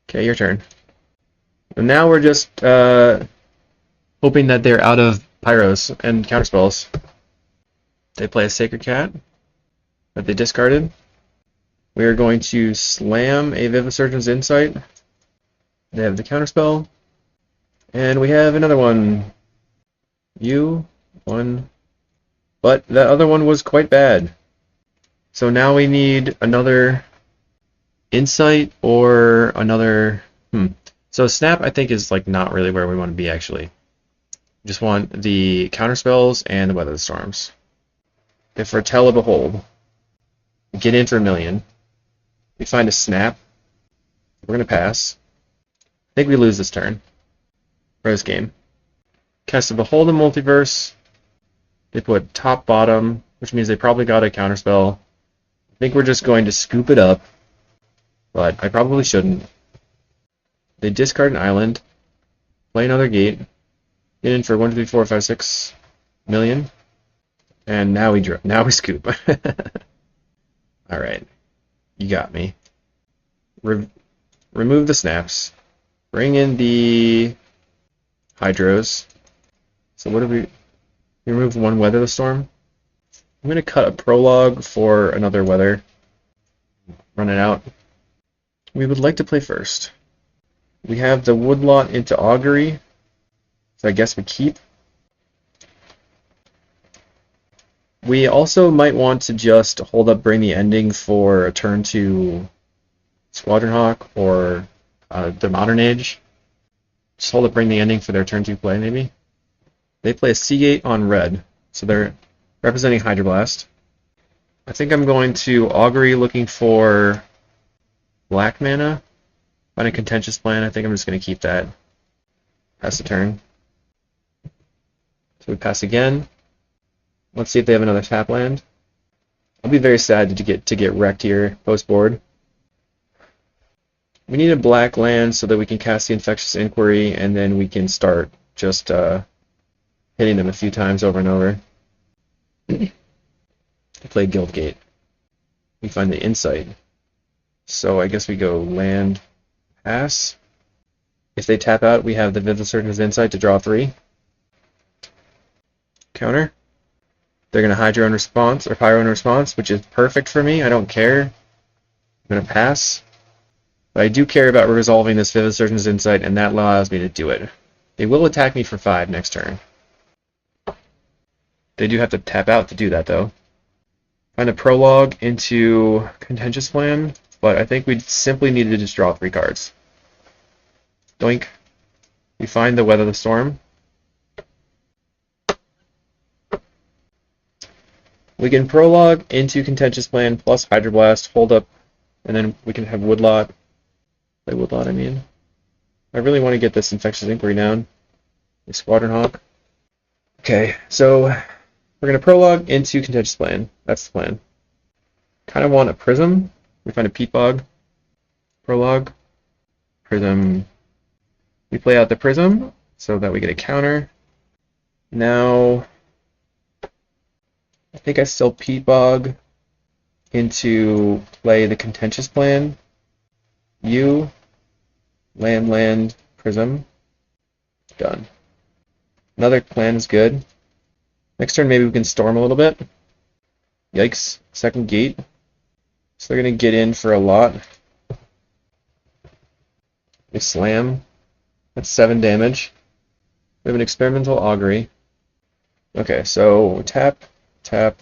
Okay, your turn. And now we're just hoping that they're out of Pyros and counterspells. They play a Sacred Cat that they discarded. We are going to slam a Vivisurgeon's Insight. They have the counterspell. And we have another one. One. But that other one was quite bad. So now we need another Insight or another... So Snap, I think, is like not really where we want to be, actually. We just want the counterspells and the Weather the Storms. If Foretell a Behold, get in for 1,000,000. We find a Snap. We're going to pass. I think we lose this turn. Rose game. Cast a Behold in Multiverse. They put top bottom, which means they probably got a counterspell. I think we're just going to scoop it up, but I probably shouldn't. They discard an island, play another gate, get in for 1, 2, 3, 4, 5, 6 million, and now we scoop. All right, you got me. Remove the snaps. Bring in the hydros. So what do we remove 1 Weather the Storm? I'm going to cut a prologue for another weather. Run it out. We would like to play first. We have the Woodlot into Augury, so I guess we keep. We also might want to just hold up Bring the Ending for a turn to Squadron Hawk or the Modern Age. Just hold up Bring the Ending for their turn 2 play, maybe. They play a CawGate on red, so they're representing Hydroblast. I think I'm going to Augury looking for black mana. Find a Contentious Plan. I think I'm just going to keep that. Pass the turn. So we pass again. Let's see if they have another tap land. I'll be very sad to get wrecked here post board. We need a black land so that we can cast the Infectious Inquiry, and then we can start just hitting them a few times over and over. We play Guildgate. We find the Insight. So I guess we go land, pass. If they tap out, we have the Vivisurgeon's Insight to draw 3. Counter. They're going to Hydro in response, or Pyro in response, which is perfect for me. I don't care. I'm going to pass. But I do care about resolving this Vivisurgeon's Insight, and that allows me to do it. They will attack me for 5 next turn. They do have to tap out to do that, though. Find a prologue into Contentious Plan, but I think we simply need to just draw 3 cards. Doink. We find the Weather the Storm. We can prologue into Contentious Plan plus Hydroblast, hold up, and then we can have Woodlot. Play Woodlot, I mean. I really want to get this Infectious Inquiry down. A Squadron Hawk. Okay, so we're going to prologue into Contentious Plan. That's the plan. Kind of want a Prism. We find a Peat Bog. Prologue. Prism. We play out the Prism so that we get a counter. Now, I think I still Peat Bog into play the Contentious Plan. Land, Prism. Done. Another plan is good. Next turn, maybe we can storm a little bit. Yikes. Second gate. So they're going to get in for a lot. They slam. That's 7 damage. We have an experimental augury. Okay, so tap, tap,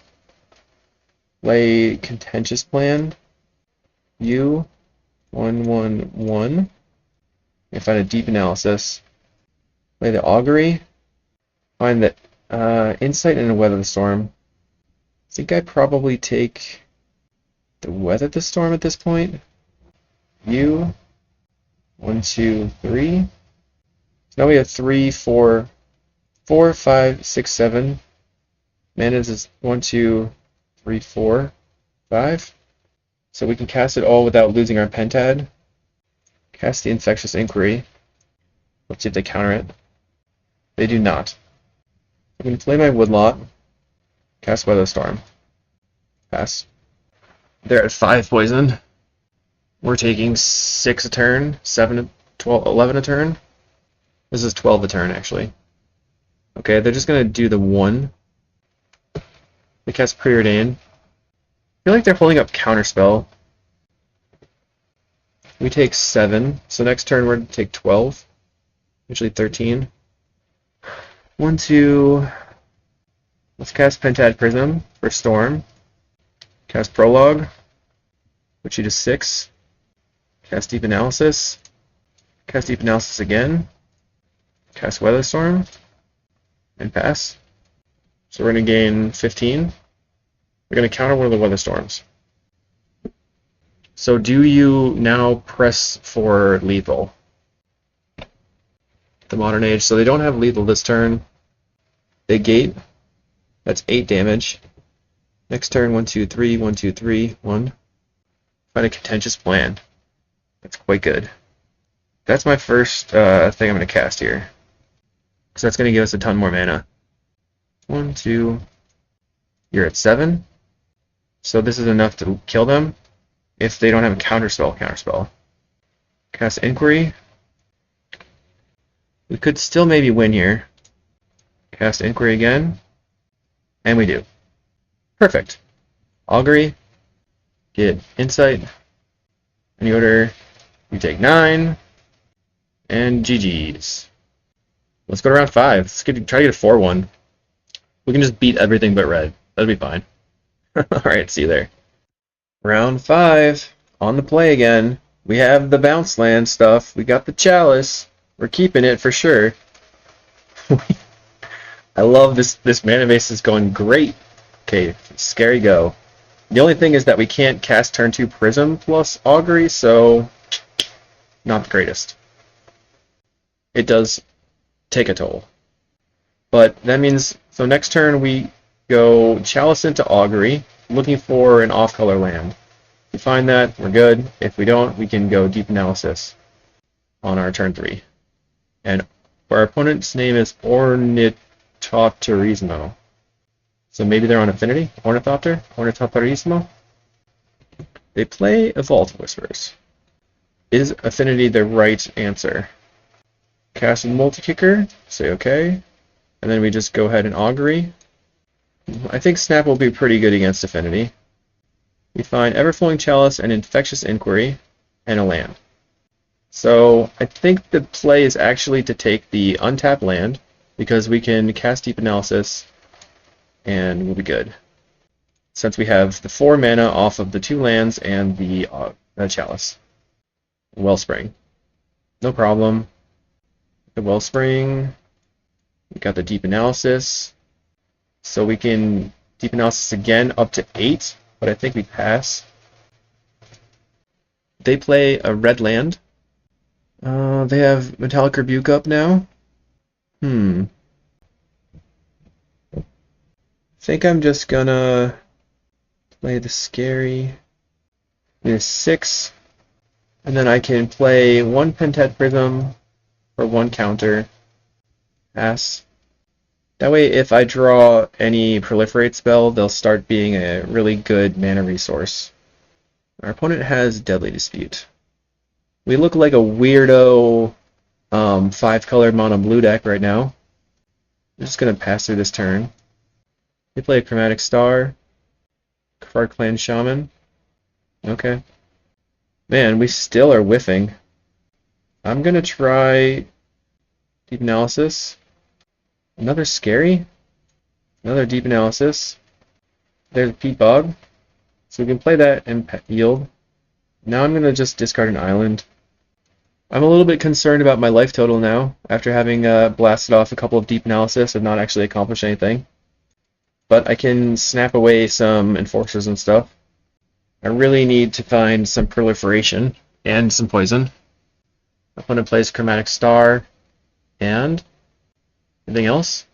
play contentious plan. U, 1, 1, 1. And find a deep analysis. Play the augury. Find the insight and a weather the storm. I think I'd probably take the weather the storm at this point. U, 1, 2, 3. So now we have 3, 4, 4, 5, 6, 7. Mana is 1, 2, 3, 4, 5. So we can cast it all without losing our pentad. Cast the Infectious Inquiry. Let's see if they counter it. They do not. I'm going to play my Woodlot. Cast Weather Storm. Pass. They're at 5 poison. We're taking 6 a turn, 7, 12, 11 a turn. This is 12 a turn, actually. Okay, they're just going to do the 1. They cast Preordain. I feel like they're pulling up Counterspell. We take 7, so next turn we're going to take 12. Usually 13. 1, 2. Let's cast Pentad Prism for Storm. Cast Prologue. Put you to 6. Cast Deep Analysis. Cast Deep Analysis again. Cast Weather Storm. And pass. So we're going to gain 15. We're going to counter one of the Weather Storms. So do you now press for lethal? The Modern Age. So they don't have lethal this turn. They gate. That's 8 damage. Next turn, 1, 2, 3, 1, 2, 3, 1. Find a contentious plan. That's quite good. That's my first thing I'm going to cast here. So that's going to give us a ton more mana. 1, 2. You're at 7. So this is enough to kill them if they don't have a counterspell. Cast Inquiry. We could still maybe win here. Cast Inquiry again. And we do. Perfect. Augury. Get Insight. Any order. You take 9. And GG's. Let's go to round 5. Let's try to get a 4-1. We can just beat everything but red. That'll be fine. Alright, see you there. Round 5. On the play again. We have the bounce land stuff. We got the Chalice. We're keeping it for sure. I love this mana base is going great. Okay, scary go. The only thing is that we can't cast turn 2 Prism plus Augury, so not the greatest. It does take a toll. But that means, so next turn we go Chalice into Augury, looking for an off-color land. If we find that, we're good. If we don't, we can go Deep Analysis on our turn 3. And our opponent's name is Ornithopterismo. So maybe they're on Affinity? Ornithopterismo? They play Evolve Whispers. Is Affinity the right answer? Cast Multi-Kicker, say okay. And then we just go ahead and Augury. I think Snap will be pretty good against Affinity. We find Everflowing Chalice and Infectious Inquiry and a land. So I think the play is actually to take the untapped land because we can cast Deep Analysis and we'll be good. Since we have the 4 mana off of the 2 lands and the Chalice. Wellspring. No problem. The Wellspring. We got the Deep Analysis. So we can Deep Analysis again up to 8, but I think we pass. They play a red land. They have Metallic Rebuke up now. I think I'm just gonna play the scary. Need a 6. And then I can play 1 Pentad Prism for 1 counter. Pass. That way, if I draw any Proliferate spell, they'll start being a really good mana resource. Our opponent has Deadly Dispute. We look like a weirdo 5-color mono blue deck right now. I'm just going to pass through this turn. They play a Chromatic Star. Kafar Clan Shaman. Okay. Man, we still are whiffing. I'm going to try Deep Analysis. Another scary. Another deep analysis. There's a Peat Bog. So we can play that and yield. Now I'm going to just discard an island. I'm a little bit concerned about my life total now, after having blasted off a couple of deep analysis and not actually accomplished anything. But I can snap away some enforcers and stuff. I really need to find some proliferation and some poison. Opponent plays Chromatic Star and anything else.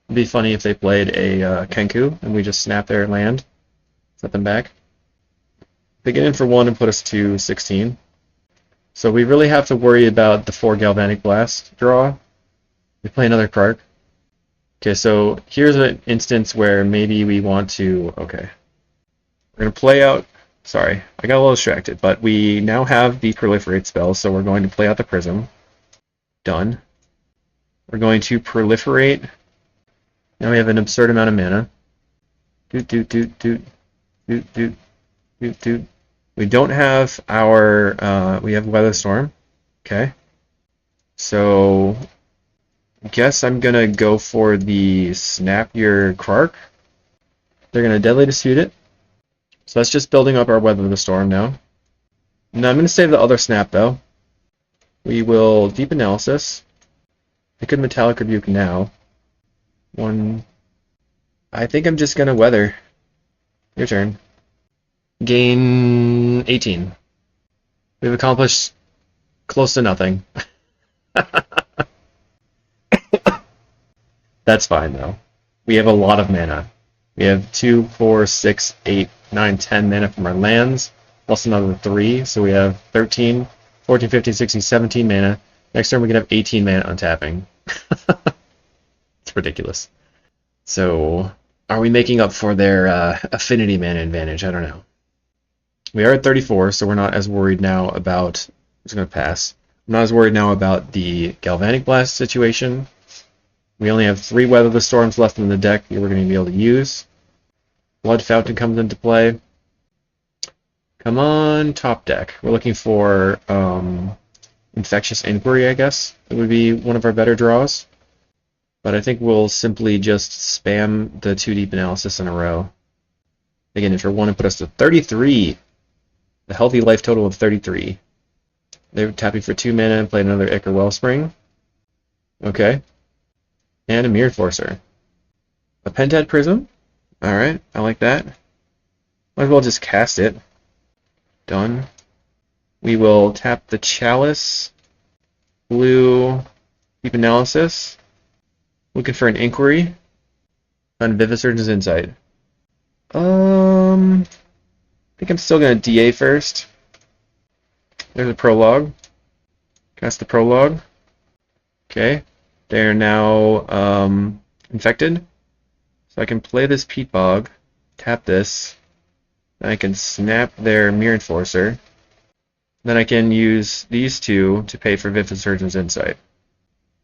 It'd be funny if they played a Kenku and we just snap their land, set them back. They get in for 1 and put us to 16. So we really have to worry about the 4 Galvanic Blast draw. We play another Kark. Okay, so here's an instance where maybe we want to... Okay. We're going to play out... Sorry, I got a little distracted, but we now have the Proliferate spell, so we're going to play out the Prism. Done. We're going to Proliferate. Now we have an absurd amount of mana. Doot, doot, doot, doot. Doot, doot, doot, doot. We don't have our... we have Weather Storm. Okay. So... I guess I'm going to go for the Snap Your Kark. They're going to Deadly Dispute it. So that's just building up our Weather the Storm now. Now I'm going to save the other Snap, though. We will Deep Analysis. I could Metallic Rebuke now. I think I'm just going to Weather. Your turn. Gain 18. We've accomplished close to nothing. That's fine, though. We have a lot of mana. We have 2, 4, 6, 8, 9, 10 mana from our lands, plus another 3, so we have 13, 14, 15, 16, 17 mana. Next turn we can have 18 mana untapping. It's ridiculous. So, are we making up for their affinity mana advantage? I don't know. We are at 34, so we're not as worried now about... I'm just going to pass. I'm not as worried now about the Galvanic Blast situation. We only have 3 Weather the Storms left in the deck that we're going to be able to use. Blood Fountain comes into play. Come on, top deck. We're looking for Infectious Inquiry, I guess. It would be one of our better draws. But I think we'll simply just spam the 2 deep analysis in a row. Again, if you're 1 and put us to 33. A healthy life total of 33. They're tapping for 2 mana and play another Ichor Wellspring. Okay. And a Mirror Forcer. A Pentad Prism. Alright, I like that. Might as well just cast it. Done. We will tap the Chalice. Blue. Deep Analysis. Looking for an Inquiry. On Vivisurgeon's Insight. I think I'm still going to DA first. There's a Prologue. Cast the Prologue. Okay. They're now infected. So I can play this Peat Bog, tap this, then I can snap their Mirror Enforcer. Then I can use these 2 to pay for Vivisurgeon's Insight.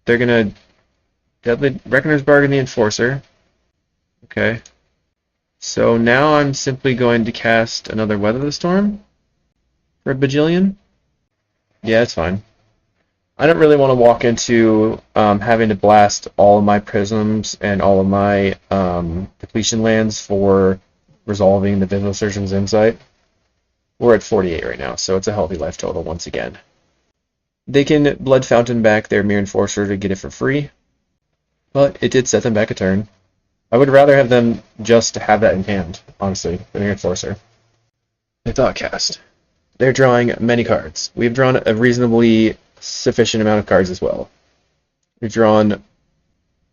They're going to Deadly Reckoner's Bargain the Enforcer. Okay. So now I'm simply going to cast another Weather the Storm for a bajillion. Yeah, it's fine. I don't really want to walk into having to blast all of my prisms and all of my depletion lands for resolving the Vivisurgeon's Insight. We're at 48 right now, so it's a healthy life total once again. They can Blood Fountain back their Mirror Enforcer to get it for free, but it did set them back a turn. I would rather have them just have that in hand, honestly, the Mirror Enforcer. They Thought Cast. They're drawing many cards. We've drawn a reasonably sufficient amount of cards as well. We've drawn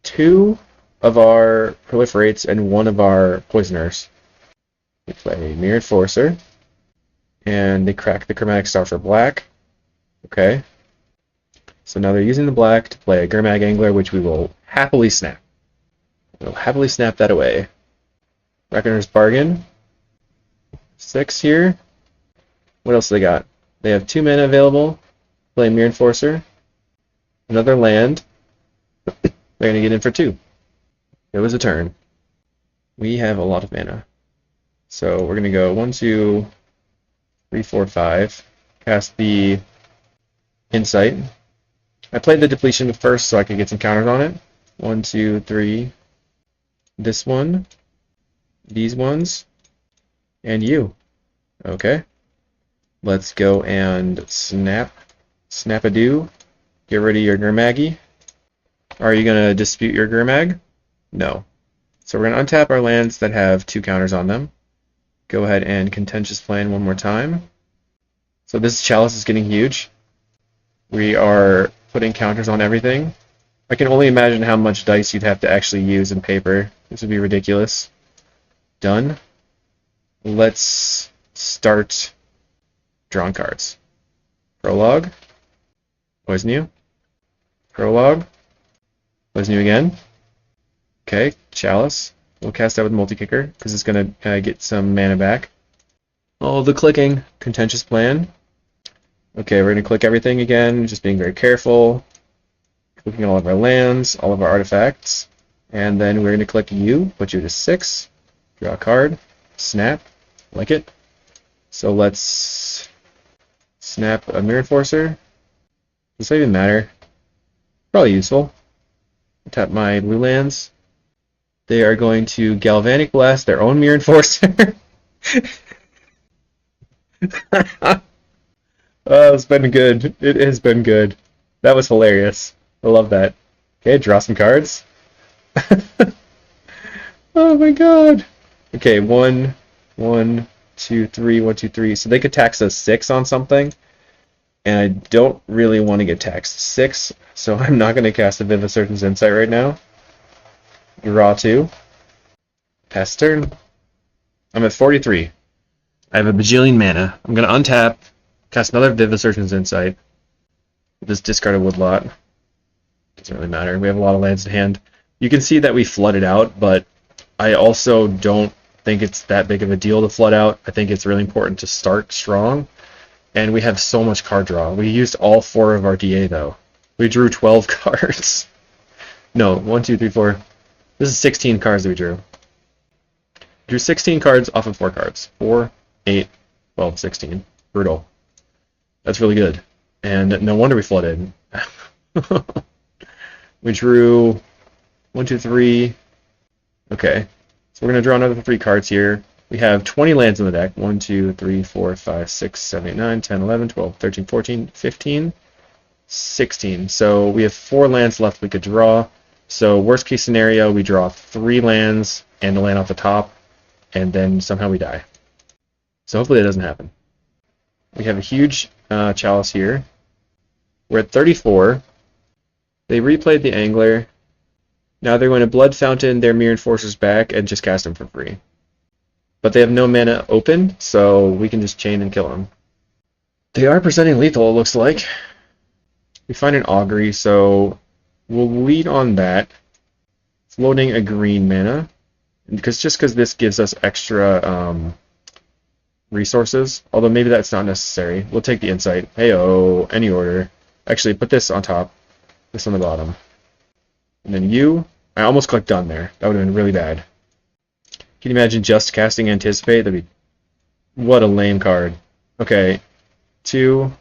2 of our Proliferates and 1 of our Poisoners. We play Mirror Enforcer, and they crack the Chromatic Star for black. Okay. So now they're using the black to play a Gurmag Angler, which we will happily snap. We'll happily snap that away. Reckoner's Bargain. 6 here. What else do they got? They have 2 mana available. Play Mirror Enforcer. Another land. They're going to get in for 2. It was a turn. We have a lot of mana. So we're going to go 1, 2, 3, 4, 5. Cast the Insight. I played the depletion first so I could get some counters on it. 1, 2, 3. This one. These ones. And you. Okay. Let's go and snap-a-doo. Get rid of your Gurmaggy. Are you going to dispute your Gurmag? No. So we're going to untap our lands that have 2 counters on them. Go ahead and Contentious Plan one more time. So this Chalice is getting huge. We are putting counters on everything. I can only imagine how much dice you'd have to actually use in Paper. This would be ridiculous. Done. Let's start drawing cards. Prologue. Poison you. Prologue. Poison you again. Okay, Chalice. We'll cast that with Multi-Kicker, because it's going to get some mana back. All the clicking. Contentious Plan. Okay, we're going to click everything again, just being very careful. Clicking all of our lands, all of our artifacts. And then we're going to click U, put you to 6. Draw a card. Snap. Like it. So let's snap a Mirror Enforcer. Does that even matter? Probably useful. Tap my blue lands. They are going to Galvanic Blast their own Mirror Enforcer. Oh, it's been good. It has been good. That was hilarious. I love that. Okay, draw some cards. Oh my god. Okay, 1, 1, 2, 3, 1, 2, 3. So they could tax us 6 on something. And I don't really want to get taxed 6, so I'm not going to cast a Vivisurgent's Insight right now. Draw 2. Pass turn. I'm at 43. I have a bajillion mana. I'm going to untap, cast another Vivisurgent's Insight. This discarded Woodlot. Doesn't really matter. We have a lot of lands in hand. You can see that we flooded out, but I also don't think it's that big of a deal to flood out. I think it's really important to start strong. And we have so much card draw. We used all 4 of our DA, though. We drew 12 cards. No, 1, 2, 3, 4. This is 16 cards that we drew. Drew 16 cards off of 4 cards. 4, 8, 12, 16. Brutal. That's really good. And no wonder we flooded. We drew 1, 2, 3. Okay. So we're going to draw another 3 cards here. We have 20 lands in the deck. 1, 2, 3, 4, 5, 6, 7, 8, 9, 10, 11, 12, 13, 14, 15, 16. So we have 4 lands left we could draw. So worst case scenario, we draw 3 lands and a land off the top, and then somehow we die. So hopefully that doesn't happen. We have a huge Chalice here. We're at 34. They replayed the Angler. Now they're going to Blood Fountain their Mirror Enforcers back and just cast them for free. But they have no mana open, so we can just chain and kill them. They are presenting lethal, it looks like. We find an Augury, so we'll lead on that. Floating a green mana. Just because this gives us extra resources, although maybe that's not necessary. We'll take the Insight. Heyo, any order. Actually, put this on top, this on the bottom. And then you. I almost clicked done there. That would have been really bad. Can you imagine just casting Anticipate? That'd be... What a lame card. Okay. 2.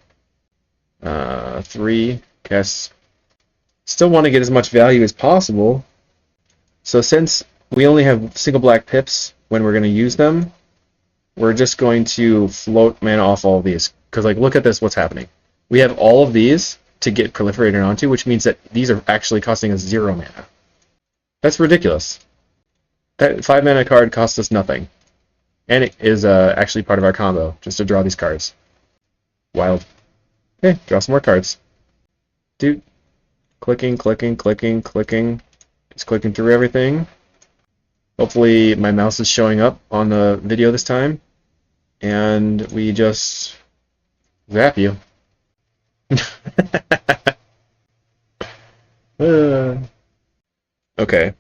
3. Cast... Still want to get as much value as possible. So since we only have single black pips when we're going to use them, we're just going to float mana off all of these. Because, like, look at this, what's happening. We have all of these to get proliferated onto, which means that these are actually costing us 0 mana. That's ridiculous. That 5 mana card costs us nothing. And it is actually part of our combo, just to draw these cards. Wild. Okay, draw some more cards. Dude. Clicking, clicking, clicking, clicking. Just clicking through everything. Hopefully my mouse is showing up on the video this time. And we just zap you. Okay.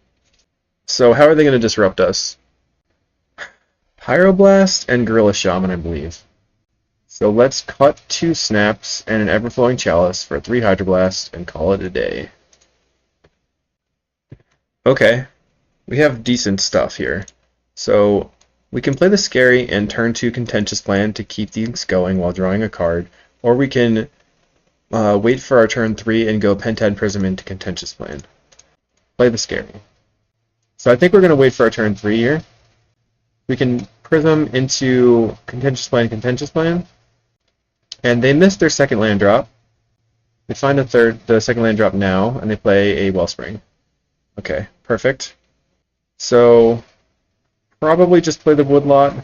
So how are they going to disrupt us? Pyroblast and Gorilla Shaman, I believe. So let's cut 2 snaps and an Everflowing Chalice for 3 Hydroblast and call it a day. Okay. We have decent stuff here. So we can play the Scary and turn 2 Contentious Plan to keep things going while drawing a card, or we can wait for our turn 3 and go Pentad Prism into Contentious Plane. Play the Scary. So I think we're going to wait for our turn 3 here. We can Prism into Contentious Plane, and they missed their second land drop. They find the second land drop now, and they play a Wellspring. Okay, perfect. So probably just play the Woodlot,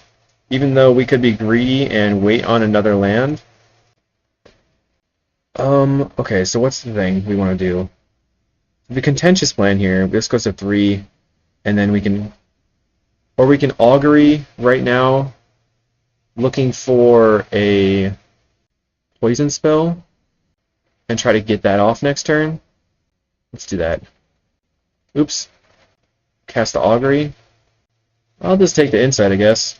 even though we could be greedy and wait on another land. Okay, so what's the thing we want to do? The Contentious Plane here, this goes to 3, and then we can Augury right now, looking for a poison spell, and try to get that off next turn. Let's do that. Oops. Cast the Augury. I'll just take the Insight, I guess.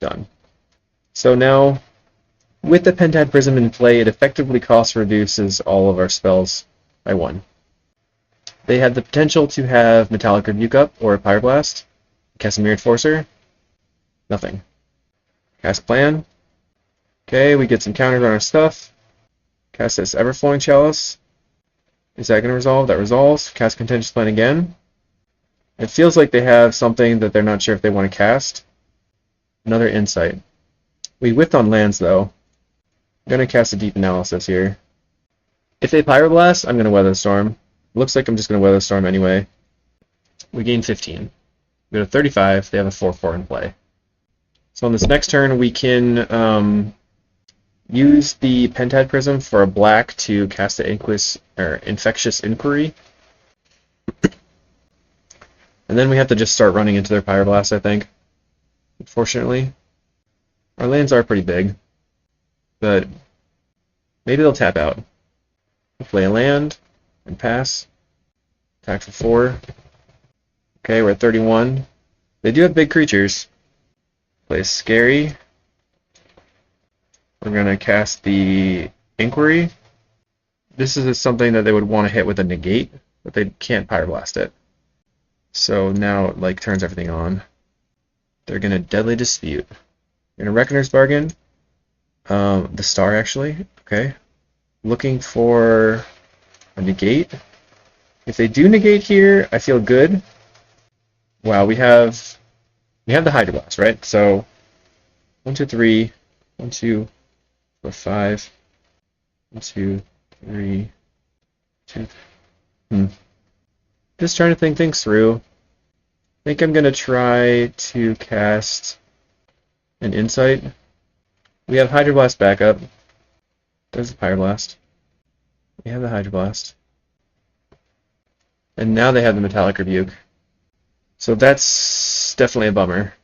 Done. So now, with the Pentad Prism in play, it effectively cost reduces all of our spells by 1. They had the potential to have Metallic Rebuke up or a Pyroblast. Cast a Mirrored Forcer. Nothing. Cast Plan. Okay, we get some counters on our stuff. Cast this Everflowing Chalice. Is that going to resolve? That resolves. Cast Contentious Plan again. It feels like they have something that they're not sure if they want to cast. Another Insight. We whiffed on lands, though. I'm going to cast a Deep Analysis here. If they Pyroblast, I'm going to Weather Storm. Looks like I'm just going to Weather Storm anyway. We gain 15. We go to 35. They have a 4/4 in play. So on this next turn, we can use the Pentad Prism for a black to cast the Infectious Inquiry. And then we have to just start running into their Pyroblast, I think. Unfortunately. Our lands are pretty big. But maybe they'll tap out. We'll play a land and pass. Attack for 4. Okay, we're at 31. They do have big creatures. Play Scary. We're going to cast the Inquiry. This is something that they would want to hit with a negate, but they can't Pyroblast it. So now it like turns everything on. They're going to Deadly Dispute. We're going to Reckoner's Bargain. The Star, actually. Okay. Looking for a negate. If they do negate here, I feel good. Wow, we have the Hydro Blast, right? So 1, 2, 3, 1, 2, 4, 5, 1, 2, 3, 2. Just trying to think things through. I think I'm gonna try to cast an Insight. We have Hydro Blast backup. There's the Pyroblast. We have the Hydro Blast. And now they have the Metallic Rebuke. So that's definitely a bummer.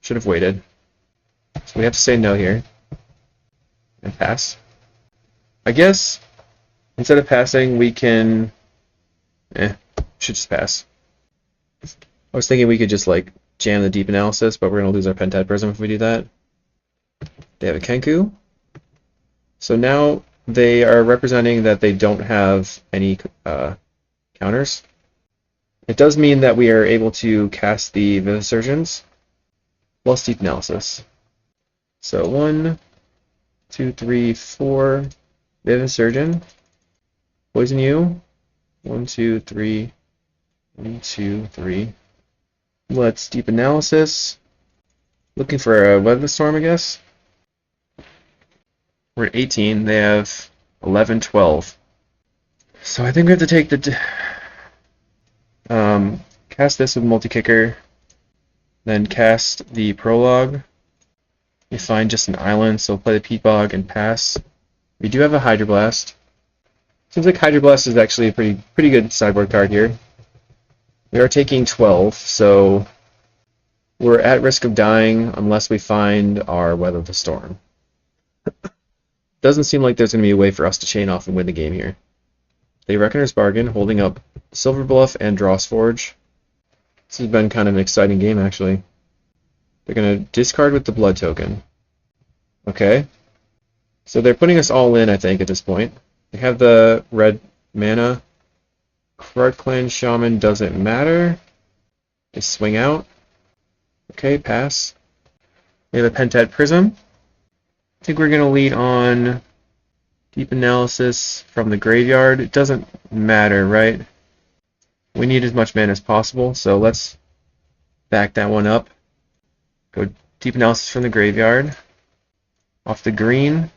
Should have waited. So we have to say no here. And pass. I guess instead of passing, we can... should just pass. I was thinking we could just like jam the Deep Analysis, but we're going to lose our Pentad Prism if we do that. They have a Kenku. So now they are representing that they don't have any counters. It does mean that we are able to cast the Vivisurgence plus Deep Analysis. So 1, 2, 3, 4. Vivisurgin. Poison you. 1, 2, 3. 1, 2, 3. Let's Deep Analysis. Looking for a Weather Storm, I guess. We're at 18. They have 11, 12. So I think we have to take the... cast this with Multi-Kicker. Then cast the Prologue. We find just an island, so we'll play the Peat Bog and pass. We do have a Hydro Blast. Seems like Hydro Blast is actually a pretty good sideboard card here. We are taking 12, so we're at risk of dying unless we find our Weather the Storm. Doesn't seem like there's going to be a way for us to chain off and win the game here. They Reckoner's Bargain, holding up Silver Bluff and Drawsforge. This has been kind of an exciting game, actually. They're going to discard with the Blood Token. Okay. So they're putting us all in, I think, at this point. They have the red mana. Krark Clan Shaman doesn't matter. They swing out. Okay, pass. We have a Pentad Prism. I think we're going to lead on Deep analysis from the graveyard. It doesn't matter, right? We need as much mana as possible, so let's back that one up. Go deep analysis from the graveyard. Off the green.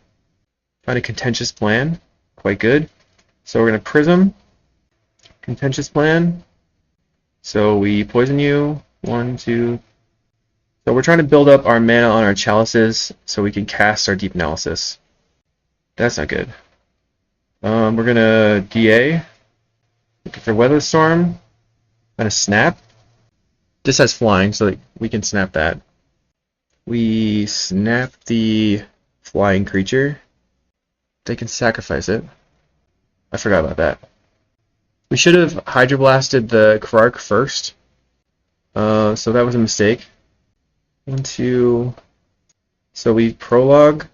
Find a contentious plan. Quite good. So we're going to Prism. Contentious plan. So we poison you. 1, 2. So we're trying to build up our mana on our chalices so we can cast our deep analysis. That's not good. We're going to DA. Looking for Weather Storm. Find a Snap. This has flying, so we can snap that. We snap the flying creature. They can sacrifice it. I forgot about that. We should have Hydroblasted the Krark first. So that was a mistake. 1, 2. So we prologue.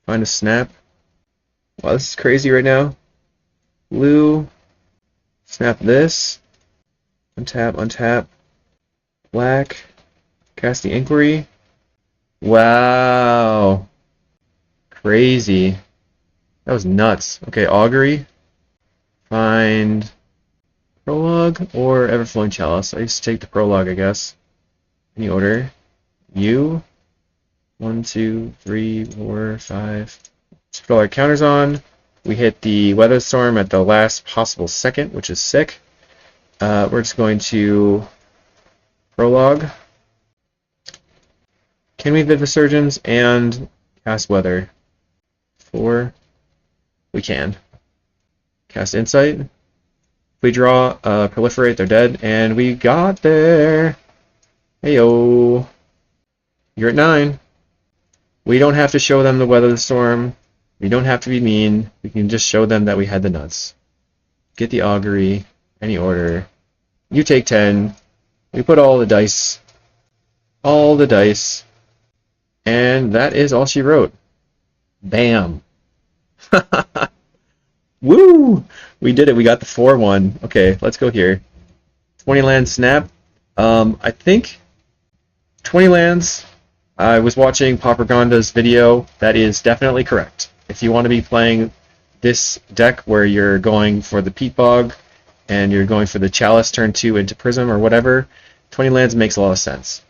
Find a snap. Wow, this is crazy right now. Blue. Snap this. Untap, untap. Black. Cast the Inquiry. Wow. Crazy. That was nuts. Okay, Augury. Find Prologue or Everflowing Chalice. I used to take the Prologue, I guess. Any order. U. 1, 2, 3, 4, 5. Let's put all our counters on. We hit the Weather Storm at the last possible second, which is sick. We're just going to Prologue. Can we Vivisurgence and cast Weather? 4. We can. Cast Insight. If we draw Proliferate, they're dead. And we got there! Heyo! You're at 9. We don't have to show them the Weather Storm. We don't have to be mean. We can just show them that we had the nuts. Get the Augury. Any order. You take 10. We put all the dice. All the dice. And that is all she wrote. Bam! Woo! We did it. We got the 4-1. Okay, let's go here. 20 land snap. I think 20 lands. I was watching Pauper Gonda's video. That is definitely correct. If you want to be playing this deck where you're going for the Peat Bog and you're going for the Chalice turn 2 into Prism or whatever, 20 lands makes a lot of sense.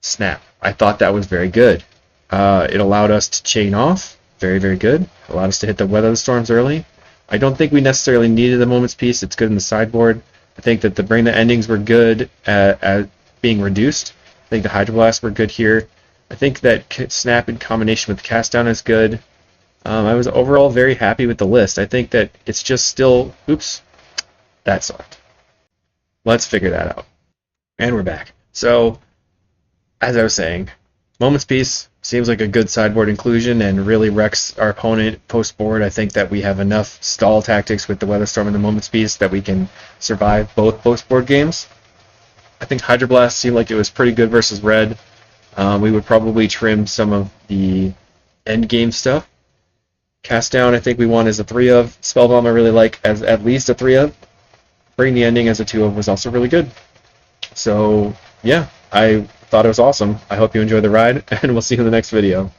Snap. I thought that was very good. It allowed us to chain off. Very, very good. Allowed us to hit the Weather Storms early. I don't think we necessarily needed the Moment's Peace. It's good in the sideboard. I think that the Bring the Endings were good at being reduced. I think the Hydroblast were good here. I think that Snap in combination with Cast Down is good. I was overall very happy with the list. I think that it's just still... Oops. That sucked. Let's figure that out. And we're back. So, as I was saying, Moment's Peace seems like a good sideboard inclusion and really wrecks our opponent post-board. I think that we have enough stall tactics with the Weather Storm and the Moment's Peace that we can survive both post-board games. I think Hydroblast seemed like it was pretty good versus red. We would probably trim some of the end game stuff. Cast Down I think we won as a 3 of. Spellbomb I really like as at least a 3 of. Bring the Ending as a 2 of was also really good. So yeah, I thought it was awesome. I hope you enjoyed the ride, and we'll see you in the next video.